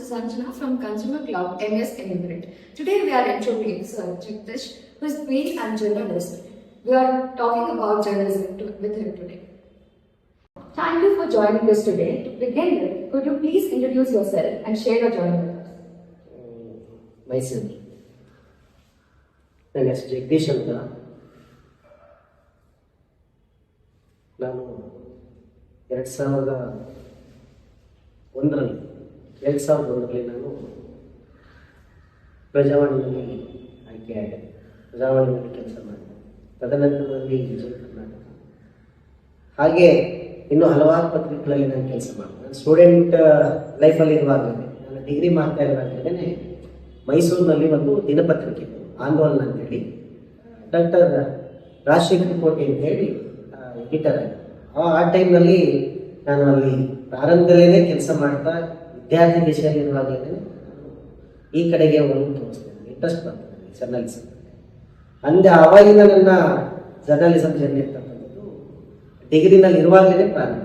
is Anjana from Consumer Cloud MS Emirate. Today we are interviewing Sir Jagdish, who is being a journalist. We are talking about journalism with him today. Thank you for joining us today. To begin with, could you please introduce yourself and share your journey with us? Mysuru. ನನ್ನ ಹೆಸರು ಜಗದೀಶ್ ಅಂತ. ನಾನು 2001ರಲ್ಲಿ ನಾನು ಪ್ರಜಾವಾಣಿಯಲ್ಲಿ ಆಯ್ಕೆಯಾದೆ. ಪ್ರಜಾವಾಣಿಯಲ್ಲಿ ಕೆಲಸ ಮಾಡಿದೆ. ತದನಂತರದಲ್ಲಿ ವಿಜಯ ಕರ್ನಾಟಕ, ಹಾಗೆ ಇನ್ನೂ ಹಲವಾರು ಪತ್ರಿಕೆಗಳಲ್ಲಿ ನಾನು ಕೆಲಸ ಮಾಡಿದೆ. ನಾನು ಸ್ಟೂಡೆಂಟ್ ಲೈಫಲ್ಲಿ ಇರುವಾಗಲೇ, ನಾನು ಡಿಗ್ರಿ ಮಾಡ್ತಾ ಇರುವಾಗಲೇ ಮೈಸೂರಿನಲ್ಲಿ ಒಂದು ದಿನಪತ್ರಿಕೆ ಆಂದೋಲನ ಅಂತೇಳಿ ಡಾಕ್ಟರ್ ರಾಜಶೇಖರ್ ಕೋಟೆ ಅಂತೇಳಿ ಎಡಿಟರ್ ಆಗಿ, ಆ ಟೈಮ್ನಲ್ಲಿ ನಾನು ಅಲ್ಲಿ ಪ್ರಾರಂಭದಲ್ಲೇ ಕೆಲಸ ಮಾಡ್ತಾ ವಿದ್ಯಾರ್ಥಿ ದಿಶೆಯಲ್ಲಿರುವಾಗಲೇ ಈ ಕಡೆಗೆ ಒಂದು ತೋರಿಸ್ತೇನೆ, ಇಂಟ್ರೆಸ್ಟ್ ಬರ್ತದೆ ಜರ್ನಲಿಸಮ್. ಅಂದೆ ಆವಾಗಿನ ನನ್ನ ಜರ್ನಲಿಸಮ್ ಜರ್ನಿ ಇರ್ತಕ್ಕಂಥದ್ದು ಡಿಗ್ರಿನಲ್ಲಿ ಇರುವಾಗಲೇ ಪ್ರಾರಂಭ.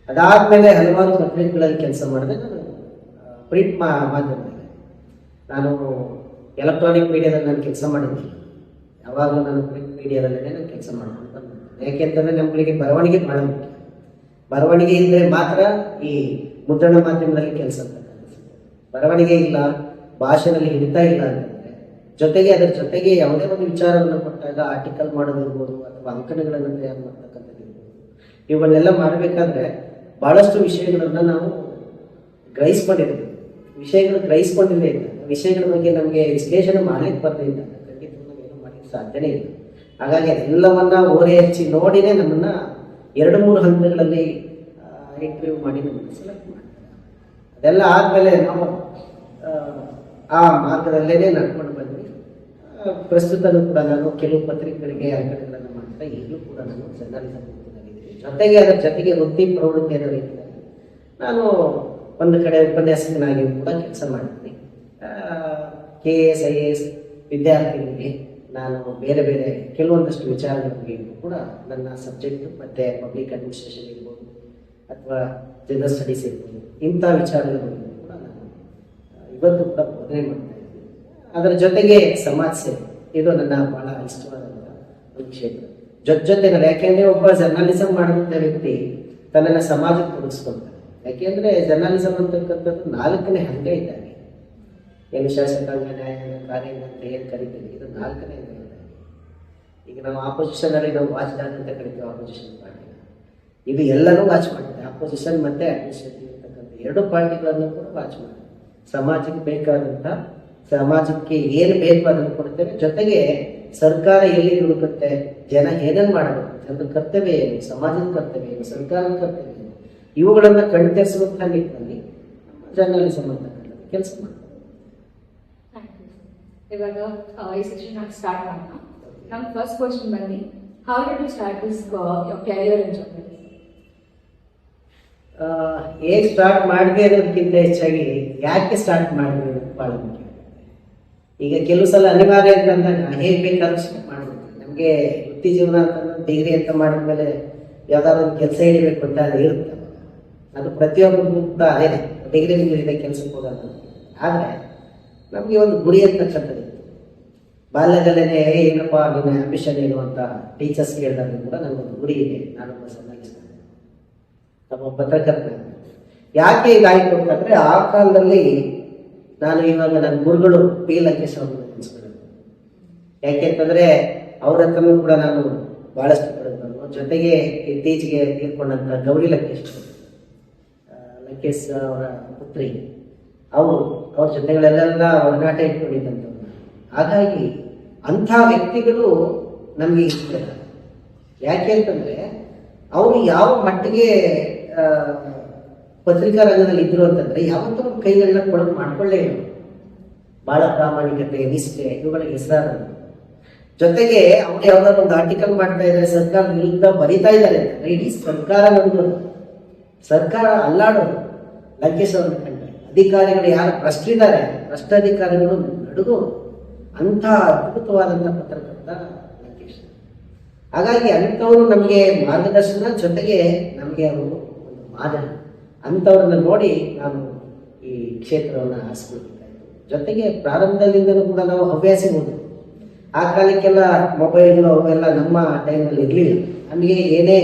ಅದಾದಮೇಲೆ ಹಲವಾರು ಪತ್ರಿಕೆಗಳಲ್ಲಿ ಕೆಲಸ ಮಾಡಿದೆ. ನಾನು ಪ್ರಿಂಟ್ ಮಾಧ್ಯಮದಲ್ಲಿ, ನಾನು ಎಲೆಕ್ಟ್ರಾನಿಕ್ ಮೀಡಿಯಾದಲ್ಲಿ ನಾನು ಕೆಲಸ ಮಾಡಿದ್ದೆ. ಯಾವಾಗಲೂ ನಾನು ಪ್ರಿಂಟ್ ಮೀಡಿಯಾದಲ್ಲೇ ನಾನು ಕೆಲಸ ಮಾಡ್ಕೊಂಡು ಬಂದೆ. ಯಾಕೆಂತಂದರೆ ನಮ್ಮಗಳಿಗೆ ಬರವಣಿಗೆ ಭಾಳ ಮುಖ್ಯ. ಬರವಣಿಗೆ ಇದ್ದರೆ ಮಾತ್ರ ಈ ಮುದ್ರಣ ಮಾಧ್ಯಮದಲ್ಲಿ ಕೆಲಸ ಅಂತಕ್ಕಂಥದ್ದು. ಬರವಣಿಗೆ ಇಲ್ಲ, ಭಾಷೆನಲ್ಲಿ ಹಿಡಿತಾ ಇಲ್ಲ ಅಂತಂದರೆ, ಜೊತೆಗೆ ಅದರ ಜೊತೆಗೆ ಯಾವುದೇ ಒಂದು ವಿಚಾರವನ್ನು ಕೊಟ್ಟಾಗ ಆರ್ಟಿಕಲ್ ಮಾಡೋದಿರ್ಬೋದು ಅಥವಾ ಅಂಕಣಗಳನ್ನು ತಯಾರು ಮಾಡ್ತಕ್ಕಂಥದ್ದು ಇರ್ಬೋದು, ಇವುಗಳನ್ನೆಲ್ಲ ಮಾಡಬೇಕಾದ್ರೆ ಭಾಳಷ್ಟು ವಿಷಯಗಳನ್ನು ನಾವು ಗ್ರಹಿಸ್ಕೊಂಡಿರ್ಬೇಕು. ವಿಷಯಗಳು ಗ್ರಹಿಸ್ಕೊಂಡಿಲ್ಲೇ ಇಲ್ಲ, ವಿಷಯಗಳ ಬಗ್ಗೆ ನಮಗೆ ವಿಶ್ಲೇಷಣೆ ಮಾಡಲಿಕ್ಕೆ ಬರದೇ ಇಲ್ಲ, ಖಂಡಿತ ನಾವೇನು ಮಾಡಲಿಕ್ಕೆ ಸಾಧ್ಯನೇ ಇಲ್ಲ. ಹಾಗಾಗಿ ಅದೆಲ್ಲವನ್ನ ಓರೆ ಹಚ್ಚಿ ನೋಡಿನೇ ನಮ್ಮನ್ನು 2-3 ಹಂತಗಳಲ್ಲಿ ಇಂಟರ್ವ್ಯೂ ಮಾಡಿ ನಮ್ಮನ್ನು ಸೆಲೆಕ್ಟ್ ಮಾಡ್ತಾರೆ. ಅದೆಲ್ಲ ಆದಮೇಲೆ ನಾವು ಆ ಮಾರ್ಗದಲ್ಲೇ ನಡ್ಕೊಂಡು ಬಂದ್ವಿ. ಪ್ರಸ್ತುತನೂ ಕೂಡ ನಾನು ಕೆಲವು ಪತ್ರಿಕೆಗಳಿಗೆ ಅಂಕಣಗಳನ್ನು ಮಾಡ್ತಾ ಈಗಲೂ ಕೂಡ ನಾನು ಜರ್ನಲಿಸಮ್ ವೃತ್ತಿನಲ್ಲಿದ್ದೀನಿ. ಜೊತೆಗೆ ಅದರ ಜೊತೆಗೆ ವೃತ್ತಿ ಪ್ರವೃತ್ತಿ ಅನ್ನೋ ರೀತಿಯಲ್ಲಿ ನಾನು ಒಂದು ಕಡೆ ಉಪನ್ಯಾಸಕನಾಗಿ ಕೂಡ ಕೆಲಸ ಮಾಡ್ತೀನಿ. KS IAS ವಿದ್ಯಾರ್ಥಿಗಳಿಗೆ ನಾನು ಬೇರೆ ಬೇರೆ ಕೆಲವೊಂದಷ್ಟು ವಿಚಾರಗಳ ಬಗ್ಗೆ ಕೂಡ ನನ್ನ ಸಬ್ಜೆಕ್ಟ್ ಮತ್ತು ಪಬ್ಲಿಕ್ ಅಡ್ಮಿನಿಸ್ಟ್ರೇಷನ್ ಇರ್ಬೋದು ಅಥವಾ ಜನರಲ್ ಸ್ಟಡೀಸ್ ಇರ್ಬೋದು, ಇಂಥ ವಿಚಾರಗಳ ಬಗ್ಗೆ ಕೂಡ ನಾನು ಇವತ್ತು ಕೂಡ ಬೋಧನೆ ಮಾಡ್ತಾ ಇದ್ದೀನಿ. ಅದರ ಜೊತೆಗೆ ಸಮಾಜ ಸೇವೆ, ಇದು ನನ್ನ ಭಾಳ ಇಷ್ಟವಾದಂಥ ಒಂದು ಕ್ಷೇತ್ರ. ಜೊತೆನಲ್ಲಿ, ಯಾಕೆಂದರೆ ಒಬ್ಬ ಜರ್ನಲಿಸಮ್ ಮಾಡುವಂಥ ವ್ಯಕ್ತಿ ತನ್ನನ್ನು ಸಮಾಜಕ್ಕೆ ತೊಡಗಿಸ್ಕೊಳ್ತಾನೆ. ಯಾಕೆಂದರೆ ಜರ್ನಲಿಸಮ್ ಅಂತಕ್ಕಂಥದ್ದು 4ನೇ ಹಂಗ ಇದ್ದಾಗೆ. ಏನು ಶಾಸಕಾಂಗ, ನ್ಯಾಯಾಂಗ, ಕಾರ್ಯಾಂಗ ಅಂತ ಏನು ಕರಿತೀವಿ, ಇದು 4ನೇ ಹಂಗ ಇದ್ದಾಗೆ. ಈಗ ನಾವು ಆಪೋಸಿಷನಲ್ಲಿ ನಾವು ವಾಚ್ ಡಾಗ್ ಅಂತ ಕರಿತೀವಿ, ಆಪೋಸಿಷನ್ ಪಾರ್ಟಿ. ಇದು ಎಲ್ಲರೂ ವಾಚ್ ಮಾಡ್ತಾರೆ, ಆಪೋಸಿಷನ್ ಮತ್ತು ಅಡ್ಮಿನಿಸ್ಟ್ರೇಟಿವ್ ಅಂತಕ್ಕಂಥ 2 ಪಾರ್ಟಿಗಳನ್ನು ಕೂಡ ವಾಚ್ ಮಾಡ್ತಾರೆ. ಸಮಾಜಕ್ಕೆ ಬೇಕಾದಂಥ, ಸಮಾಜಕ್ಕೆ ಏನು ಬೇಕು ಅದನ್ನು ಕೊಡ್ತೇವೆ. ಜೊತೆಗೆ ಸರ್ಕಾರ ಎಲ್ಲಿ ದುಡುಕುತ್ತೆ, ಜನ ಏನನ್ನು ಮಾಡಬೇಕು, ಜನರ ಕರ್ತವ್ಯ ಏನು, ಸಮಾಜದ ಕರ್ತವ್ಯ ಏನು, ಸರ್ಕಾರದ ಕರ್ತವ್ಯ ಏನು, ಇವುಗಳನ್ನು ಕಣ್ತರಿಸುವಂಥ ನಿಟ್ಟಿನಲ್ಲಿ ಜರ್ನಲಿಸಮ್ ಅಂತಕ್ಕಂಥದ್ದು ಕೆಲಸ ಮಾಡ್ತಾರೆ. ಇವಾಗ ಈ ಸೆಷನ್ ಸ್ಟಾರ್ಟ್ ಮಾಡೋಣ. ನಮ್ಮ ಫಸ್ಟ್ ಕ್ವಶನ್ ಬನ್ನಿ, how did you start this your career in journalism? ಹೇಗೆ ಸ್ಟಾರ್ಟ್ ಮಾಡಿದೆ ಅನ್ನೋದಕ್ಕಿಂತ ಹೆಚ್ಚಾಗಿ ಯಾಕೆ ಸ್ಟಾರ್ಟ್ ಮಾಡಿದೆ ಅನ್ನೋದು ಭಾಳ ಮುಖ್ಯ. ಈಗ ಕೆಲವು ಸಲ ಅನಿವಾರ್ಯ ಅಂತಂದಾಗ ಹೇಗೆ ಬೇಕಾದ್ರೂ ಸ್ಟಾರ್ಟ್ ಮಾಡಬೇಕು. ನಮಗೆ ವೃತ್ತಿ ಜೀವನ ಅಂತಂದ್ರೆ ಡಿಗ್ರಿ ಅಂತ ಮಾಡಿದ್ಮೇಲೆ ಯಾವ್ದಾದ್ರು ಒಂದು ಕೆಲಸ ಹಿಡಿಬೇಕು ಅಂತ ಅದು ಇರುತ್ತೆ. ಅದು ಪ್ರತಿಯೊಬ್ಬರಿಗೂ ಕೂಡ ಅದೇನೆ, ಡಿಗ್ರಿ ಮುಗಿದಿದೆ ಕೆಲಸಕ್ಕೆ ಹೋಗೋಣ. ಆದರೆ ನಮಗೆ ಒಂದು ಗುರಿ ಅಂತಕ್ಕಂಥದ್ದು ಇತ್ತು. ಬಾಲ್ಯದಲ್ಲೇ ಏನಪ್ಪ ನಿನ್ನ ಆಂಬಿಷನ್ ಏನು ಅಂತ ಟೀಚರ್ಸ್ ಕೇಳಿದಾಗ ಕೂಡ ನನಗೊಂದು ಗುರಿ ಇದೆ, ನಾನೊಬ್ಬ ಜರ್ನಲಿಸ್ಟ್, ನಮ್ಮ ಪತ್ರಕರ್ತ. ಯಾಕೆ ಇದಾಯಿತು ಅಂತಂದರೆ, ಆ ಕಾಲದಲ್ಲಿ ನಾನು ಇವಾಗ ನನ್ನ ಗುರುಗಳು ಪಿ ಲಂಕೇಶ್ ಅವ್ರನ್ನ ನೆನೆಸ್ಕೊಳ್ಳೋದು. ಯಾಕೆಂತಂದರೆ ಅವ್ರ ಹತ್ರನೂ ಕೂಡ ನಾನು ಭಾಳಷ್ಟು ಪಡೆದವನು. ಜೊತೆಗೆ ಇತ್ತೀಚೆಗೆ ತೀರ್ಕೊಂಡಂಥ ಗೌರಿ ಲಂಕೇಶ್ ಅವರ ಪುತ್ರಿ, ಅವ್ರ ಜೊತೆಗಳೆಲ್ಲ ಒಡನಾಟ ಇಟ್ಕೊಂಡಿದ್ದಂಥವ್ರು. ಹಾಗಾಗಿ ಅಂಥ ವ್ಯಕ್ತಿಗಳು ನಮಗೆ ಇಷ್ಟ. ಯಾಕೆ ಅಂತಂದರೆ ಅವರು ಯಾವ ಮಟ್ಟಿಗೆ ಪತ್ರಿಕಾ ರಂಗದಲ್ಲಿ ಇದ್ರು ಅಂತಂದರೆ ಯಾವತ್ತೂ ಒಂದು ಕೈಗಳನ್ನ ಕೊಡೋದು ಮಾಡ್ಕೊಳ್ಳೇ ಇಲ್ಲ. ಭಾಳ ಪ್ರಾಮಾಣಿಕತೆ, ನಿಷ್ಠೆ, ಇವುಗಳಿಗೆ ಹೆಸರಾದ. ಜೊತೆಗೆ ಅವ್ರು ಯಾವ್ದಾದ್ರು ಒಂದು ಆರ್ಟಿಕಲ್ ಮಾಡ್ತಾ ಇದ್ದಾರೆ, ಸರ್ಕಾರ ವಿರುದ್ಧ ಬರೀತಾ ಇದ್ದಾರೆ ಅಂತಂದರೆ ಇಡೀ ಸರ್ಕಾರ ನಡುವುದು, ಸರ್ಕಾರ ಅಲ್ಲಾಡೋದು. ಲಂಕೇಶ್ ಅವ್ರನ್ನ ಕಂಡ್ರೆ ಅಧಿಕಾರಿಗಳು ಯಾರು ಭ್ರಷ್ಟರಿದ್ದಾರೆ, ಭ್ರಷ್ಟ ಅಧಿಕಾರಿಗಳು ನಡುಗೋರು. ಅಂಥ ಅದ್ಭುತವಾದಂಥ ಪತ್ರಕರ್ತ ಲಂಕೇಶ್. ಹಾಗಾಗಿ ಅಂಥವರು ನಮಗೆ ಮಾರ್ಗದರ್ಶನ, ಜೊತೆಗೆ ನಮಗೆ ಅವರು ಒಂದು ಮಾದರಿ. ಅಂಥವ್ರನ್ನ ನೋಡಿ ನಾನು ಈ ಕ್ಷೇತ್ರವನ್ನು ಆರಿಸ್ಕೊಳ್ಬೇಕಾಯಿತು. ಜೊತೆಗೆ ಪ್ರಾರಂಭದಲ್ಲಿಂದಲೂ ಕೂಡ ನಾವು ಹವ್ಯಾಸಿ ಹೋದ್ರು. ಆ ಕಾಲಕ್ಕೆಲ್ಲ ಮೊಬೈಲ್ಗಳು ಅವೆಲ್ಲ ನಮ್ಮ ಟೈಮಲ್ಲಿ ಇರಲಿಲ್ಲ. ನಮಗೆ ಏನೇ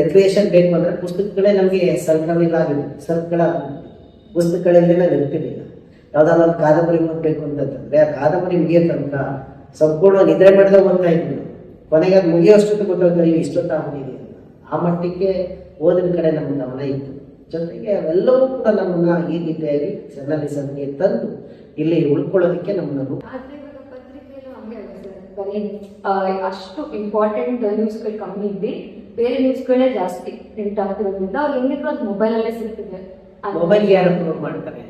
ರಿಕ್ರಿಯೇಷನ್ ಬೇಕು ಅಂದರೆ ಪುಸ್ತಕಗಳೇ ನಮಗೆ ಸರ್ಕಳ ಪುಸ್ತಕಗಳಲ್ಲಿ ನಾವು ಇರ್ತಿರ್ಲಿಲ್ಲ. ಯಾವುದಾದ್ರು ಒಂದು ಕಾದಂಬರಿ ಓದಬೇಕು ಅಂತಂದ್ರೆ ಆ ಕಾದಂಬರಿ ಮುಗಿಯೋ ತನಕ ಸಂಪೂರ್ಣ ನಿದ್ರೆ ಮಾಡಿದಾಗ ಓದ್ತಾ ಇದ್ವಿ. ಕೊನೆಗೆ ಅದು ಮುಗಿಯೋಷ್ಟೊತ್ತು ಗೊತ್ತಾಗ್ತದೆ ಇಷ್ಟೊತ್ತಾಗಿದೆ. ಆ ಮಟ್ಟಕ್ಕೆ ಓದಿನ ಕಡೆ ನಮ್ಮ ಗಮನ ಇತ್ತು. ಜೊತೆಗೆ ಅವೆಲ್ಲವೂ ಕೂಡ ನಮ್ಮನ್ನ ಈ ರೀತಿಯಾಗಿ ಜರ್ನಲಿಸಮ್ಗೆ ತಂದು ಇಲ್ಲಿ ಉಳ್ಕೊಳ್ಳೋದಕ್ಕೆ ನಮ್ಮನ್ನು ಆದ್ರೆ ಇವಾಗ ಪತ್ರಿಕೆಯಲ್ಲೂ ಹಂಗೆ ಅಲ್ಲ ಸರ್, ಬರೀ ಅಷ್ಟು ಇಂಪಾರ್ಟೆಂಟ್ ನ್ಯೂಸ್ಗಳು ಕಮ್ಮಿ ಇದೆ, ಬೇರೆ ನ್ಯೂಸ್ಗಳೇ ಜಾಸ್ತಿ ಪ್ರಿಂಟ್ ಆಗ್ತಿರೋದ್ರಿಂದ ಅವ್ರು ಹೆಂಗಿದ್ರು ಅದು ಮೊಬೈಲಲ್ಲೇ ಸಿಗ್ತಿದೆ. ಮೊಬೈಲ್ಗೆ ಯಾರು ಅಪ್ಲೋಡ್ ಮಾಡ್ತಾರೆ?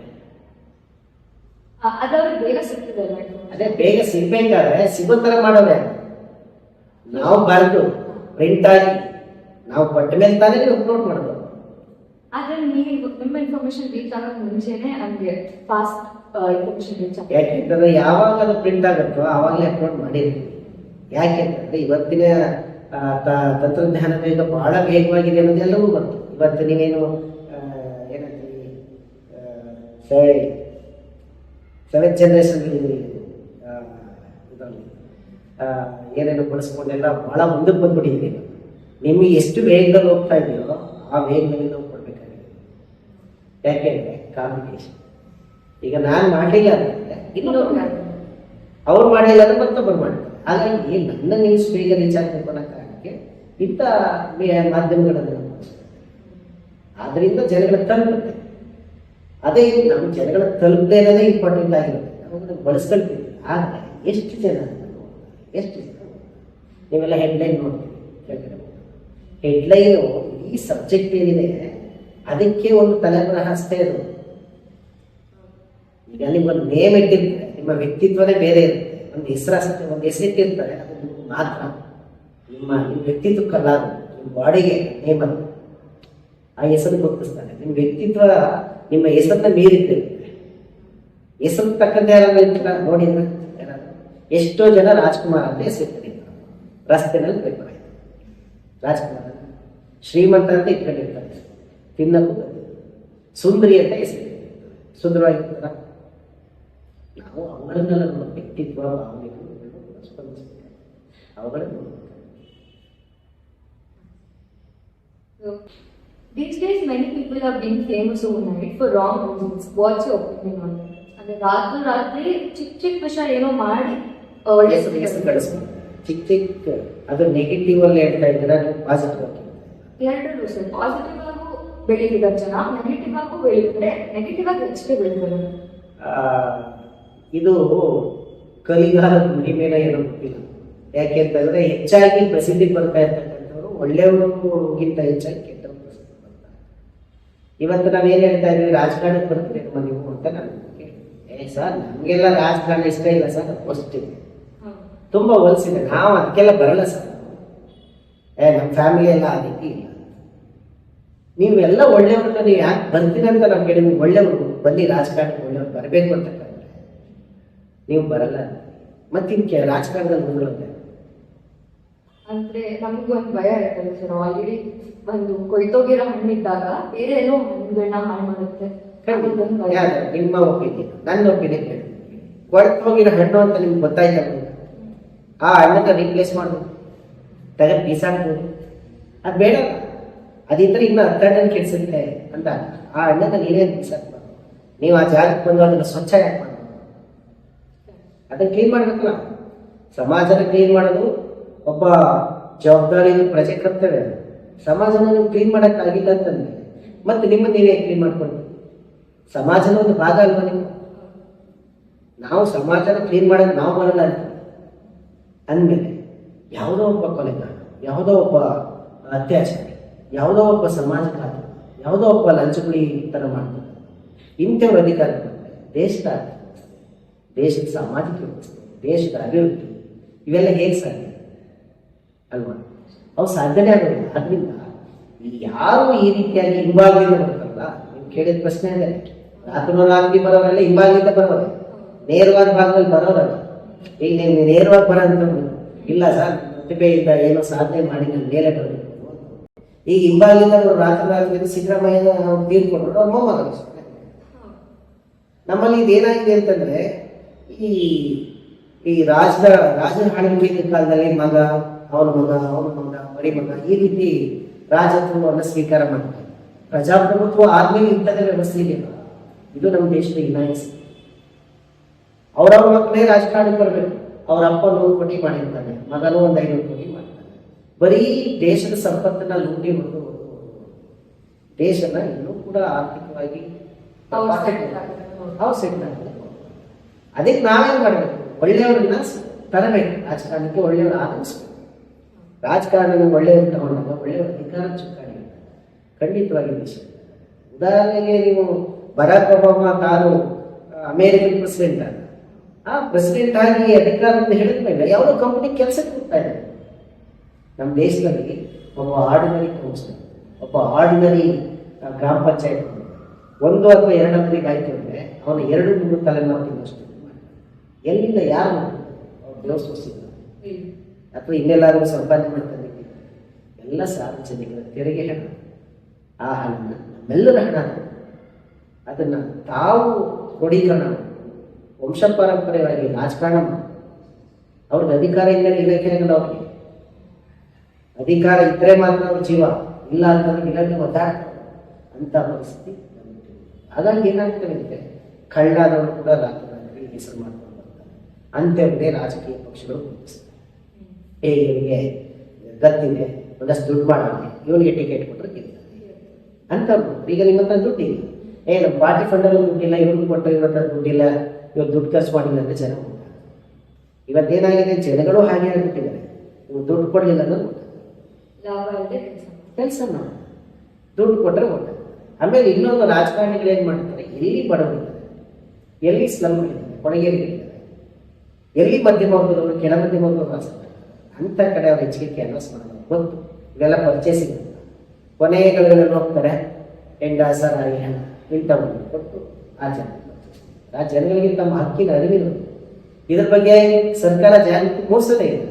ಅದವ್ರಿಗೆ ಬೇಗ ಸಿಗ್ತಿದೆ ಅಲ್ಲ. ಅದೇ ಬೇಗ ಸಿಗ್ಬೇಕಾದ್ರೆ ಸಿಗೋ ಥರ ಮಾಡೋರೆ. ನಾವು ಬರೆದು ಪ್ರಿಂಟ್ ಆಗಿ ನಾವು ಕೊಟ್ಟ ಮೇಲೆ ತಾನೇ ನೀವು ಅಪ್ಲೋಡ್ ಮಾಡೋದು. ಆದ್ರೆ ನೀವು ನಿಮ್ಮ ಇನ್ಫಾರ್ಮೇಶನ್ ರೀಚ್ ಆಗೋದು ಮುಂಚೆನೆ ಹಂಗೆ ಫಾಸ್ಟ್ ಇನ್ಫಾರ್ಮೇಶನ್ ರೀಚ್ ಆಗುತ್ತೆ. ಯಾಕೆಂತಂದ್ರೆ ಯಾವಾಗ ಅದು ಪ್ರಿಂಟ್ ಆಗುತ್ತೋ ಆವಾಗಲೇ ಅಪ್ಲೋಡ್ ಮಾಡಿರ್ತೀವಿ. ಯಾಕೆಂತಂದ್ರೆ ಇವತ್ತಿನ ತಂತ್ರಜ್ಞಾನ ಈಗ ಬಹಳ ವೇಗವಾಗಿದೆ ಅನ್ನೋದೆಲ್ಲವೂ ಗೊತ್ತು. ಇವತ್ತು ನೀವೇನು ಏನಂತೀವಿ ಸೆವೆಂತ್ ಜನರೇಷನ್ ಇದರಲ್ಲಿ ಏನೇನು ಬಳಸ್ಕೊಂಡೆಲ್ಲ ಬಹಳ ಮುಂದಕ್ಕೆ ಬಂದ್ಬಿಟ್ಟಿದ್ವಿ. ನಿಮಗೆ ಎಷ್ಟು ವೇಗದಲ್ಲಿ ಹೋಗ್ತಾ ಇದೆಯೋ ಆ ವೇಗದಲ್ಲಿ ನಾವು ಕೊಡ್ಬೇಕಾಗಿದೆ. ಯಾಕೆಂದ್ರೆ ಕಾಂಪಿಟೇಷನ್. ಈಗ ನಾನು ಮಾಡಲಿಲ್ಲ ಅಂತಂದ್ರೆ ಇನ್ನೊಬ್ರು ಮಾಡ್ತಾರೆ, ಅವ್ರು ಮಾಡಿಲ್ಲ ಅಂದ್ರೆ ಮತ್ತೊಬ್ಬರು ಮಾಡ್ತಾರೆ. ಹಾಗಾಗಿ ನನ್ನ ನ್ಯೂಸ್ ಬೇಗ ರೀಚ್ ಆಗಬೇಕು ಅನ್ನೋ ಕಾರಣಕ್ಕೆ ಇಂಥ ಮಾಧ್ಯಮಗಳನ್ನು ಆದ್ರಿಂದ ಜನಗಳ ತಲುಪುತ್ತೆ. ಅದೇ ನಮ್ಮ ಜನಗಳ ತಲುಪದೇ ಇರೋದೇ ಇಂಪಾರ್ಟೆಂಟ್ ಆಗಿರುತ್ತೆ. ನಾವು ಬಳಸ್ಕೊಳ್ತೀವಿ. ಆದರೆ ಎಷ್ಟು ಜನ ನೀವೆಲ್ಲ ಹೆಡ್ಲೈನ್ ನೋಡ್ತೀವಿ. ಹೆಡ್ಲೈನು ಈ ಸಬ್ಜೆಕ್ಟ್ ಏನಿದೆ ಅದಕ್ಕೆ ಒಂದು ತಲೆಬರಹ ಅಷ್ಟೇ ಅದು. ಈಗ ನಿಮ್ಮೊಂದು ನೇಮ್ ಇಟ್ಟಿರ್ತಾರೆ, ನಿಮ್ಮ ವ್ಯಕ್ತಿತ್ವನೇ ಬೇರೆ ಇರುತ್ತೆ. ಒಂದು ಹೆಸರಿಟ್ಟಿರ್ತಾರೆ, ಅದು ನಿಮ್ಗೆ ಮಾತ್ರ ನಿಮ್ಮ ವ್ಯಕ್ತಿತ್ವಕ್ಕಲ್ಲ, ಅದು ನಿಮ್ಮ ಬಾಡಿಗೆ ನೇಮ್ ಅದು. ಆ ಹೆಸರು ಗೊತ್ತಿಸ್ತಾರೆ. ನಿಮ್ಮ ವ್ಯಕ್ತಿತ್ವ ನಿಮ್ಮ ಹೆಸರನ್ನ ಮೀರಿಟ್ಟಿರುತ್ತೆ. ಹೆಸರು ತಕ್ಕಂತೆ ಯಾರಾದ್ರೂ ಇರ್ತೀರ ನೋಡಿದ್ರೆ ಯಾರಾದ್ರು ಎಷ್ಟೋ ಜನ ರಾಜ್ಕುಮಾರ್ ಅಂತ ಹೆಸರಿರ್ತಾರೆ. ರಸ್ತೆನಲ್ಲಿ ಪೇಪರ್ ಆಯ್ತು ರಾಜ್ಕುಮಾರ್ ಶ್ರೀಮಂತ ಅಂತ ಇಟ್ಕೊಂಡಿರ್ತಾರೆ, ತಿನ್ನಕ್ಕೂ ಸುಂದರಿ ಅಂತ ಹೆಸರಿರ್ತಾರೆ. ಸುಂದರವಾಗಿರ್ತಾರ. ನಾವು ಅವುಗಳನ್ನೆಲ್ಲ ನಮ್ಮ ವ್ಯಕ್ತಿತ್ವ ಭಾವನೆಗಳು ಸ್ಪಂದಿಸಬೇಕು, ಅವುಗಳನ್ನು These days, many people are being famous overnight for wrong reasons. What's your opinion on that? ಅಂದ್ರೆ ರಾತ್ರಿ ಚಿಕ್ಕ ವಿಷಯ ಏನೋ ಮಾಡಿ ಒಳ್ಳೆ ಹೆಸರು ಕಳಿಸ್ಬೋದು. ಚಿಕ್ಕ ಅದು ನೆಗೆಟಿವ್ ಅಲ್ಲಿ ಹೇಳ್ತಾ ಇದ್ದೀರಾ, ನೀವು ಪಾಸಿಟಿವ್ ಆಗಿ? ಎರಡು ಸರ್, ಪಾಸಿಟಿವ್ ಆಗು ಬೆಳೀತಿದ್ದಾರೆ ಜನ, ನೆಗೆಟಿವ್ ಆಗು ಬೆಳೀತಾರೆ. ನೆಗೆಟಿವ್ ಆಗಿ ಹೆಚ್ಚಿಗೆ ಬೆಳೀತಾರೆ. ಇದು ಕಲಿಗಾಲದ ಮಹಿಮೇನ ಏನೋ ಗೊತ್ತಿಲ್ಲ. ಯಾಕೆಂತಂದ್ರೆ ಹೆಚ್ಚಾಗಿ ಪ್ರಸಿದ್ಧಿ ಬರ್ತಾ ಇರ್ತಕ್ಕಂಥವ್ರು ಒಳ್ಳೆಯವ್ರಿಗಿಂತ ಹೆಚ್ಚಾಗಿ ಕೆಟ್ಟವ್ರು ಪ್ರಸಿದ್ಧಿ ಬರ್ತಾರೆ. ಇವತ್ತು ನಾವೇನು ಹೇಳ್ತಾ ಇದ್ವಿ, ರಾಜಕಾರಣಕ್ಕೆ ಬರ್ತೀರೇನಮ್ಮ ನೀವು ಅಂತ ನಾನು ಸರ್ ನಮಗೆಲ್ಲ ರಾಜಕಾರಣ ಇಷ್ಟ ಇಲ್ಲ ಸರ್, ಪಾಸಿಟಿವ್ ತುಂಬ ಹೊಲಿಸಿದೆ, ನಾವು ಅದಕ್ಕೆಲ್ಲ ಬರಲ್ಲ ಸರ್, ನಮ್ಮ ಫ್ಯಾಮಿಲಿ ಎಲ್ಲ ಆ ರೀತಿ ಇಲ್ಲ. ನೀವೆಲ್ಲ ಒಳ್ಳೆಯವ್ರನ್ನ ನೀವು ಯಾಕೆ ಬರ್ತೀರಂತ ನಮ್ಗೆ ನಿಮ್ಗೆ ಒಳ್ಳೆಯವರು ಬನ್ನಿ ರಾಜಕಾರಣಕ್ಕೆ ಒಳ್ಳೆಯವ್ರು ಬರಬೇಕು ಅಂತ ಕಂಡ್ರೆ ನೀವು ಬರಲ್ಲ. ಮತ್ತೆ ಇದಕ್ಕೆ ರಾಜಕಾರಣದಲ್ಲಿ ಮುಂದುವರೆದ ಅಂದ್ರೆ ನಮಗೂ ಒಂದು ಭಯ ಇರ್ತದೆ ಸರ್. ಆಲ್ರೆಡಿ ಒಂದು ಕೊಯ್ತೋಗಿರೋ ಹಣ್ಣಿದ್ದಾಗ ಬೇರೆ ಏನೋ ಹಣ್ಣುಗಳನ್ನ ಹಾಳು ಮಾಡುತ್ತೆ. ನಿಮ್ಮ ಒಪಿನಿಯನ್, ನನ್ನ ಒಪಿನಿಯನ್ ಹೇಳ್ತೀನಿ. ಕೊಯ್ತೋಗಿರೋ ಹಣ್ಣು ಅಂತ ನಿಮ್ಗೆ ಗೊತ್ತಾಯ್ತಲ್ಲ, ಆ ಹಣ್ಣನ್ನ ರೀಪ್ಲೇಸ್ ಮಾಡ್ಬೋದು, ತೆಗೆದು ಬೀಸಾಕ್ಬೋದು. ಅದು ಬೇಡ, ಅದಿದ್ರೆ ಇನ್ನು 10 ಹಣ್ಣನ್ನು ಕೆಡಿಸುತ್ತೆ ಅಂತ ಆ ಹಣ್ಣನ್ನ ನೀವೇ ಬೀಸಾಕ್ಬಾರ್ದು. ನೀವು ಆ ಜಾಗಕ್ಕೆ ಬಂದು ಅದನ್ನು ಸ್ವಚ್ಛ ಯಾಕೆ ಮಾಡ್ಬೋದು? ಅದನ್ನು ಕ್ಲೀನ್ ಮಾಡಬೇಕಲ್ಲ. ಸಮಾಜನ ಕ್ಲೀನ್ ಮಾಡೋದು ಒಬ್ಬ ಜವಾಬ್ದಾರಿ ಪ್ರಜೆ ಕರ್ತವ್ಯ. ಸಮಾಜನ ನೀವು ಕ್ಲೀನ್ ಮಾಡೋಕ್ಕಾಗಿಲ್ಲ ಅಂತಂದ್ರೆ ಮತ್ತೆ ನಿಮ್ಮ ನೀವೇ ಕ್ಲೀನ್ ಮಾಡ್ಕೊಳ್ತೀವಿ. ಸಮಾಜನ ಒಂದು ಭಾಗ ಅಲ್ವಾ ನೀವು? ನಾವು ಸಮಾಜನ ಕ್ಲೀನ್ ಮಾಡೋದು ನಾವು ಬರಲ್ಲ ಅಂದಮೇಲೆ ಯಾವುದೋ ಒಬ್ಬ ಕೊಲೆಗಾರ, ಯಾವುದೋ ಒಬ್ಬ ಅತ್ಯಾಚಾರಿ, ಯಾವುದೋ ಒಬ್ಬ ಸಮಾಜಘಾತ, ಯಾವುದೋ ಒಬ್ಬ ಲಂಚಗುಳಿ ಥರ ಮಾಡ್ತಾರೆ. ಇಂಥವ್ರ ಅಧಿಕಾರ ದೇಶದ ದೇಶದ ಸಾಮಾಜಿಕ ವ್ಯವಸ್ಥೆ, ದೇಶದ ಅಭಿವೃದ್ಧಿ ಇವೆಲ್ಲ ಹೇಗೆ ಸಾಧ್ಯ ಅಲ್ವಾ? ಅವು ಸಾಧ್ಯನೇ ಆಗೋದಿಲ್ಲ. ಅದರಿಂದ ಯಾರು ಈ ರೀತಿಯಾಗಿ ಹಿಂಭಾಗದಿಂದ ಬರ್ತಾರಲ್ಲ, ನೀವು ಕೇಳಿದ ಪ್ರಶ್ನೆ ಇದೆ. ರಾತ್ರಿ ಬರೋರೆಲ್ಲ ಹಿಂಭಾಗದಿಂದ ಬರೋರೆ, ನೇರವಾದ ಭಾಗದಲ್ಲಿ ಬರೋರಲ್ಲ. ಈಗ ನೀವು ನೇರವಾಗಿ ಬರೋಂಥ ಇಲ್ಲ ಸರ್, ಪ್ರತಿಭೆಯಿಂದ ಏನೋ ಸಾಧನೆ ಮಾಡಿ ನಾನು ಮೇಲೆ ಬರಬೇಕು. ಈಗ ಹಿಂಭಾಗದಿಂದ ರಾತ್ರಿ ಸಿದ್ದರಾಮಯ್ಯ ತೀರ್ಕೊಂಡ್ರು, ಅವ್ರ ಮೊಮ್ಮಗ ನಮ್ಮಲ್ಲಿ ಇದೇನಾಗಿದೆ ಅಂತಂದ್ರೆ ಈ ಈ ರಾಜರ ಆಳ್ವಿಕೆ ಕಾಲದಲ್ಲಿ ಮಗ ಅವನ ಮರಿ ಮಗ ಈ ರೀತಿ ರಾಜತ್ವವನ್ನು ಸ್ವೀಕಾರ ಮಾಡ್ತಾರೆ. ಪ್ರಜಾಪ್ರಭುತ್ವ ಆದ್ಮೇಲೆ ಇಂಥದೇ ವ್ಯವಸ್ಥೆ ಇದೆ. ಇದು ನಮ್ಮ ದೇಶದ ಇನಾಯಿಸ್. ಅವ್ರವ್ರ ಮಕ್ಕಳೇ ರಾಜಕಾರಣಕ್ಕೆ ಬರಬೇಕು. ಅವ್ರ ಅಪ್ಪ 100 ಕೋಟಿ ಮಾಡಿರ್ತಾನೆ, ಮಗನೂ ಒಂದು 500 ಕೋಟಿ ಮಾಡ್ತಾನೆ. ಬರೀ ದೇಶದ ಸಂಪತ್ತನ್ನ ಲೂಟಿ ಹೊಡೆದು ದೇಶನ ಇನ್ನೂ ಕೂಡ ಆರ್ಥಿಕವಾಗಿ ಸೆಟ್ ಆಗಿದೆ. ಅದಕ್ಕೆ ನಾವೇನ್ ಮಾಡಬೇಕು? ಒಳ್ಳೆಯವ್ರನ್ನ ತರಬೇಕು ರಾಜಕಾರಣಕ್ಕೆ, ಒಳ್ಳೆಯವ್ರು ಆಗಮಿಸ್ಬೇಕು. ರಾಜಕಾರಣ ಒಳ್ಳೆಯವ್ರು ತಗೊಂಡಾಗ ಒಳ್ಳೆಯವ್ರ ಅಧಿಕಾರ ಚುಕ್ಕಾಣಿ ಖಂಡಿತವಾಗಿ ದೇಶ. ಉದಾಹರಣೆಗೆ ನೀವು ಬರಾಕ್ ಒಬಾಮಾ ತಾನು ಅಮೇರಿಕನ್ ಪ್ರೆಸಿಡೆಂಟ್ ಆದ, ಆ ಪ್ರೆಸಿಡೆಂಟ್ ಆಗಿ ಅಧಿಕಾರದಿಂದ ಹೇಳಿದ್ಮೇಲೆ ಯಾವುದೋ ಕಂಪನಿ ಕೆಲಸಕ್ಕೆ ಹೋಗ್ತಾ ಇದ್ದಾರೆ. ನಮ್ಮ ದೇಶದಲ್ಲಿ ಒಬ್ಬ ಆರ್ಡಿನರಿ ಕೌನ್ಸಿಲರ್, ಒಬ್ಬ ಆರ್ಡಿನರಿ ಗ್ರಾಮ ಪಂಚಾಯತ್ 1 ಅಥವಾ 2 ಮಂದಿಗೆ ಆಯ್ತು ಅಂದರೆ ಅವನು 2-3 ತಲೆಮಾರು ತಿನ್ನಷ್ಟು ಎಲ್ಲಿಂದ ಯಾರು ಅವ್ರು ದೇವಸ್ಥಾನ ಅಥವಾ ಇನ್ನೆಲ್ಲಾದ್ರೂ ಸಂಪಾದನೆ ಮಾಡ್ತಾರೆ? ಎಲ್ಲ ಸಾರ್ವಜನಿಕರ ತೆರಿಗೆ ಹಣ. ಆ ಹಣ ನಮ್ಮೆಲ್ಲರ ಹಣ. ಅದನ್ನ ತಾವು ಕ್ರೋಢೀಕರಣ ವಂಶ ಪಾರಂಪರ್ಯವಾಗಿ ರಾಜಕಾರಣ ಅವ್ರಿಗೆ ಅಧಿಕಾರ ಇದ್ದರೆ ಇಲಾಖೆಗಳು ಅವ್ರಿಗೆ ಅಧಿಕಾರ ಇದ್ದರೆ ಮಾತ್ರ ಅವ್ರ ಜೀವ, ಇಲ್ಲ ಅಂತಂದ್ರೆ ಇಲಾಖೆ ಒದ್ದಾಡ್ತಾರೆ ಅಂತ ಪರಿಸ್ಥಿತಿ. ಹಾಗಾಗಿ ಏನಾಗ್ತದೆ ಅಂದರೆ ಕಳ್ಳಾದವರು ಕೂಡ ರಾತ್ರಿ ಹೆಸರು ಮಾಡ್ಕೊಂಡು ಬರ್ತಾರೆ. ಅಂಥವ್ರಿಗೆ ರಾಜಕೀಯ ಪಕ್ಷಗಳು ಗುರುತಿಸ್ತಾರೆ. ಇವನಿಗೆ ಗತ್ತಿದೆ, ಒಂದಷ್ಟು ದುಡ್ಡು ಮಾಡೋಣ, ಇವನಿಗೆ ಟಿಕೆಟ್ ಕೊಟ್ಟರೆ ಗೆಲ್ತಾರೆ ಅಂತ. ಈಗ ನಿಮ್ಮ ಹತ್ರ ದುಡ್ಡಿಲ್ಲ, ನಮ್ಮ ಪಾರ್ಟಿ ಫಂಡಲ್ಲೂ ದುಡ್ಡಿಲ್ಲ, ಇವ್ರಿಗೆ ಕೊಟ್ಟರೆ ಇವ್ರ ಹತ್ರ ದುಡ್ಡಿಲ್ಲ, ಇವ್ರು ದುಡ್ಡು ಖರ್ಚು ಮಾಡಿಲ್ಲ ಅಂತ ಜನ ಹೋಗ್ತಾರೆ. ಇವತ್ತೇನಾಗಿದೆ, ಜನಗಳು ಹಾಗೆ ಆಗ್ಬಿಟ್ಟಿದ್ದಾರೆ. ಇವ್ರು ದುಡ್ಡು ಕೊಡಲಿಲ್ಲ ಅನ್ನೋದು ಕೆಲಸ ಮಾಡಿ ದುಡ್ಡು ಕೊಟ್ಟರೆ ಹೋಗ್ತಾರೆ. ಆಮೇಲೆ ಇನ್ನೊಂದು ರಾಜಕಾರಣಿಗಳು ಏನು ಮಾಡ್ತಾರೆ, ಎಲ್ಲಿ ಬಡವರಿದ್ದಾರೆ, ಎಲ್ಲಿ ಸ್ಲಮ್ಗಳಿದ್ದಾರೆ, ಕೊಡಗೇರಿಗಳಿದ್ದಾರೆ, ಎಲ್ಲಿ ಮಧ್ಯಮ ವರ್ಗದವರು, ಕೆಳ ಮಧ್ಯಮ ವರ್ಗದವರು ವಾಸಿಸ್ತಾರೆ, ಅಂಥ ಕಡೆ ಅವ್ರು ಹೆಚ್ಚಿಗೆ ಕ್ಯಾನ್ವಾಸ್ ಮಾಡೋದು ಗೊತ್ತು. ಇವೆಲ್ಲ ಪರ್ಚೇಸಿಂಗ್ ಕೊನೆಗಳಲ್ಲಿ ಹೋಗ್ತಾರೆ, ಹೆಂಡ ಸರಾಯಿ ಹಣ ಇಂಥವನ್ನು ಕೊಟ್ಟು ಆ ಜನಗಳಿಗೆ ತಮ್ಮ ಹಕ್ಕಿನ ಅರಿವಿರೋದು. ಇದ್ರ ಬಗ್ಗೆ ಸರ್ಕಾರ ಜಾಗೃತಿ ಮೂಡಿಸೋದೇ ಇದೆ.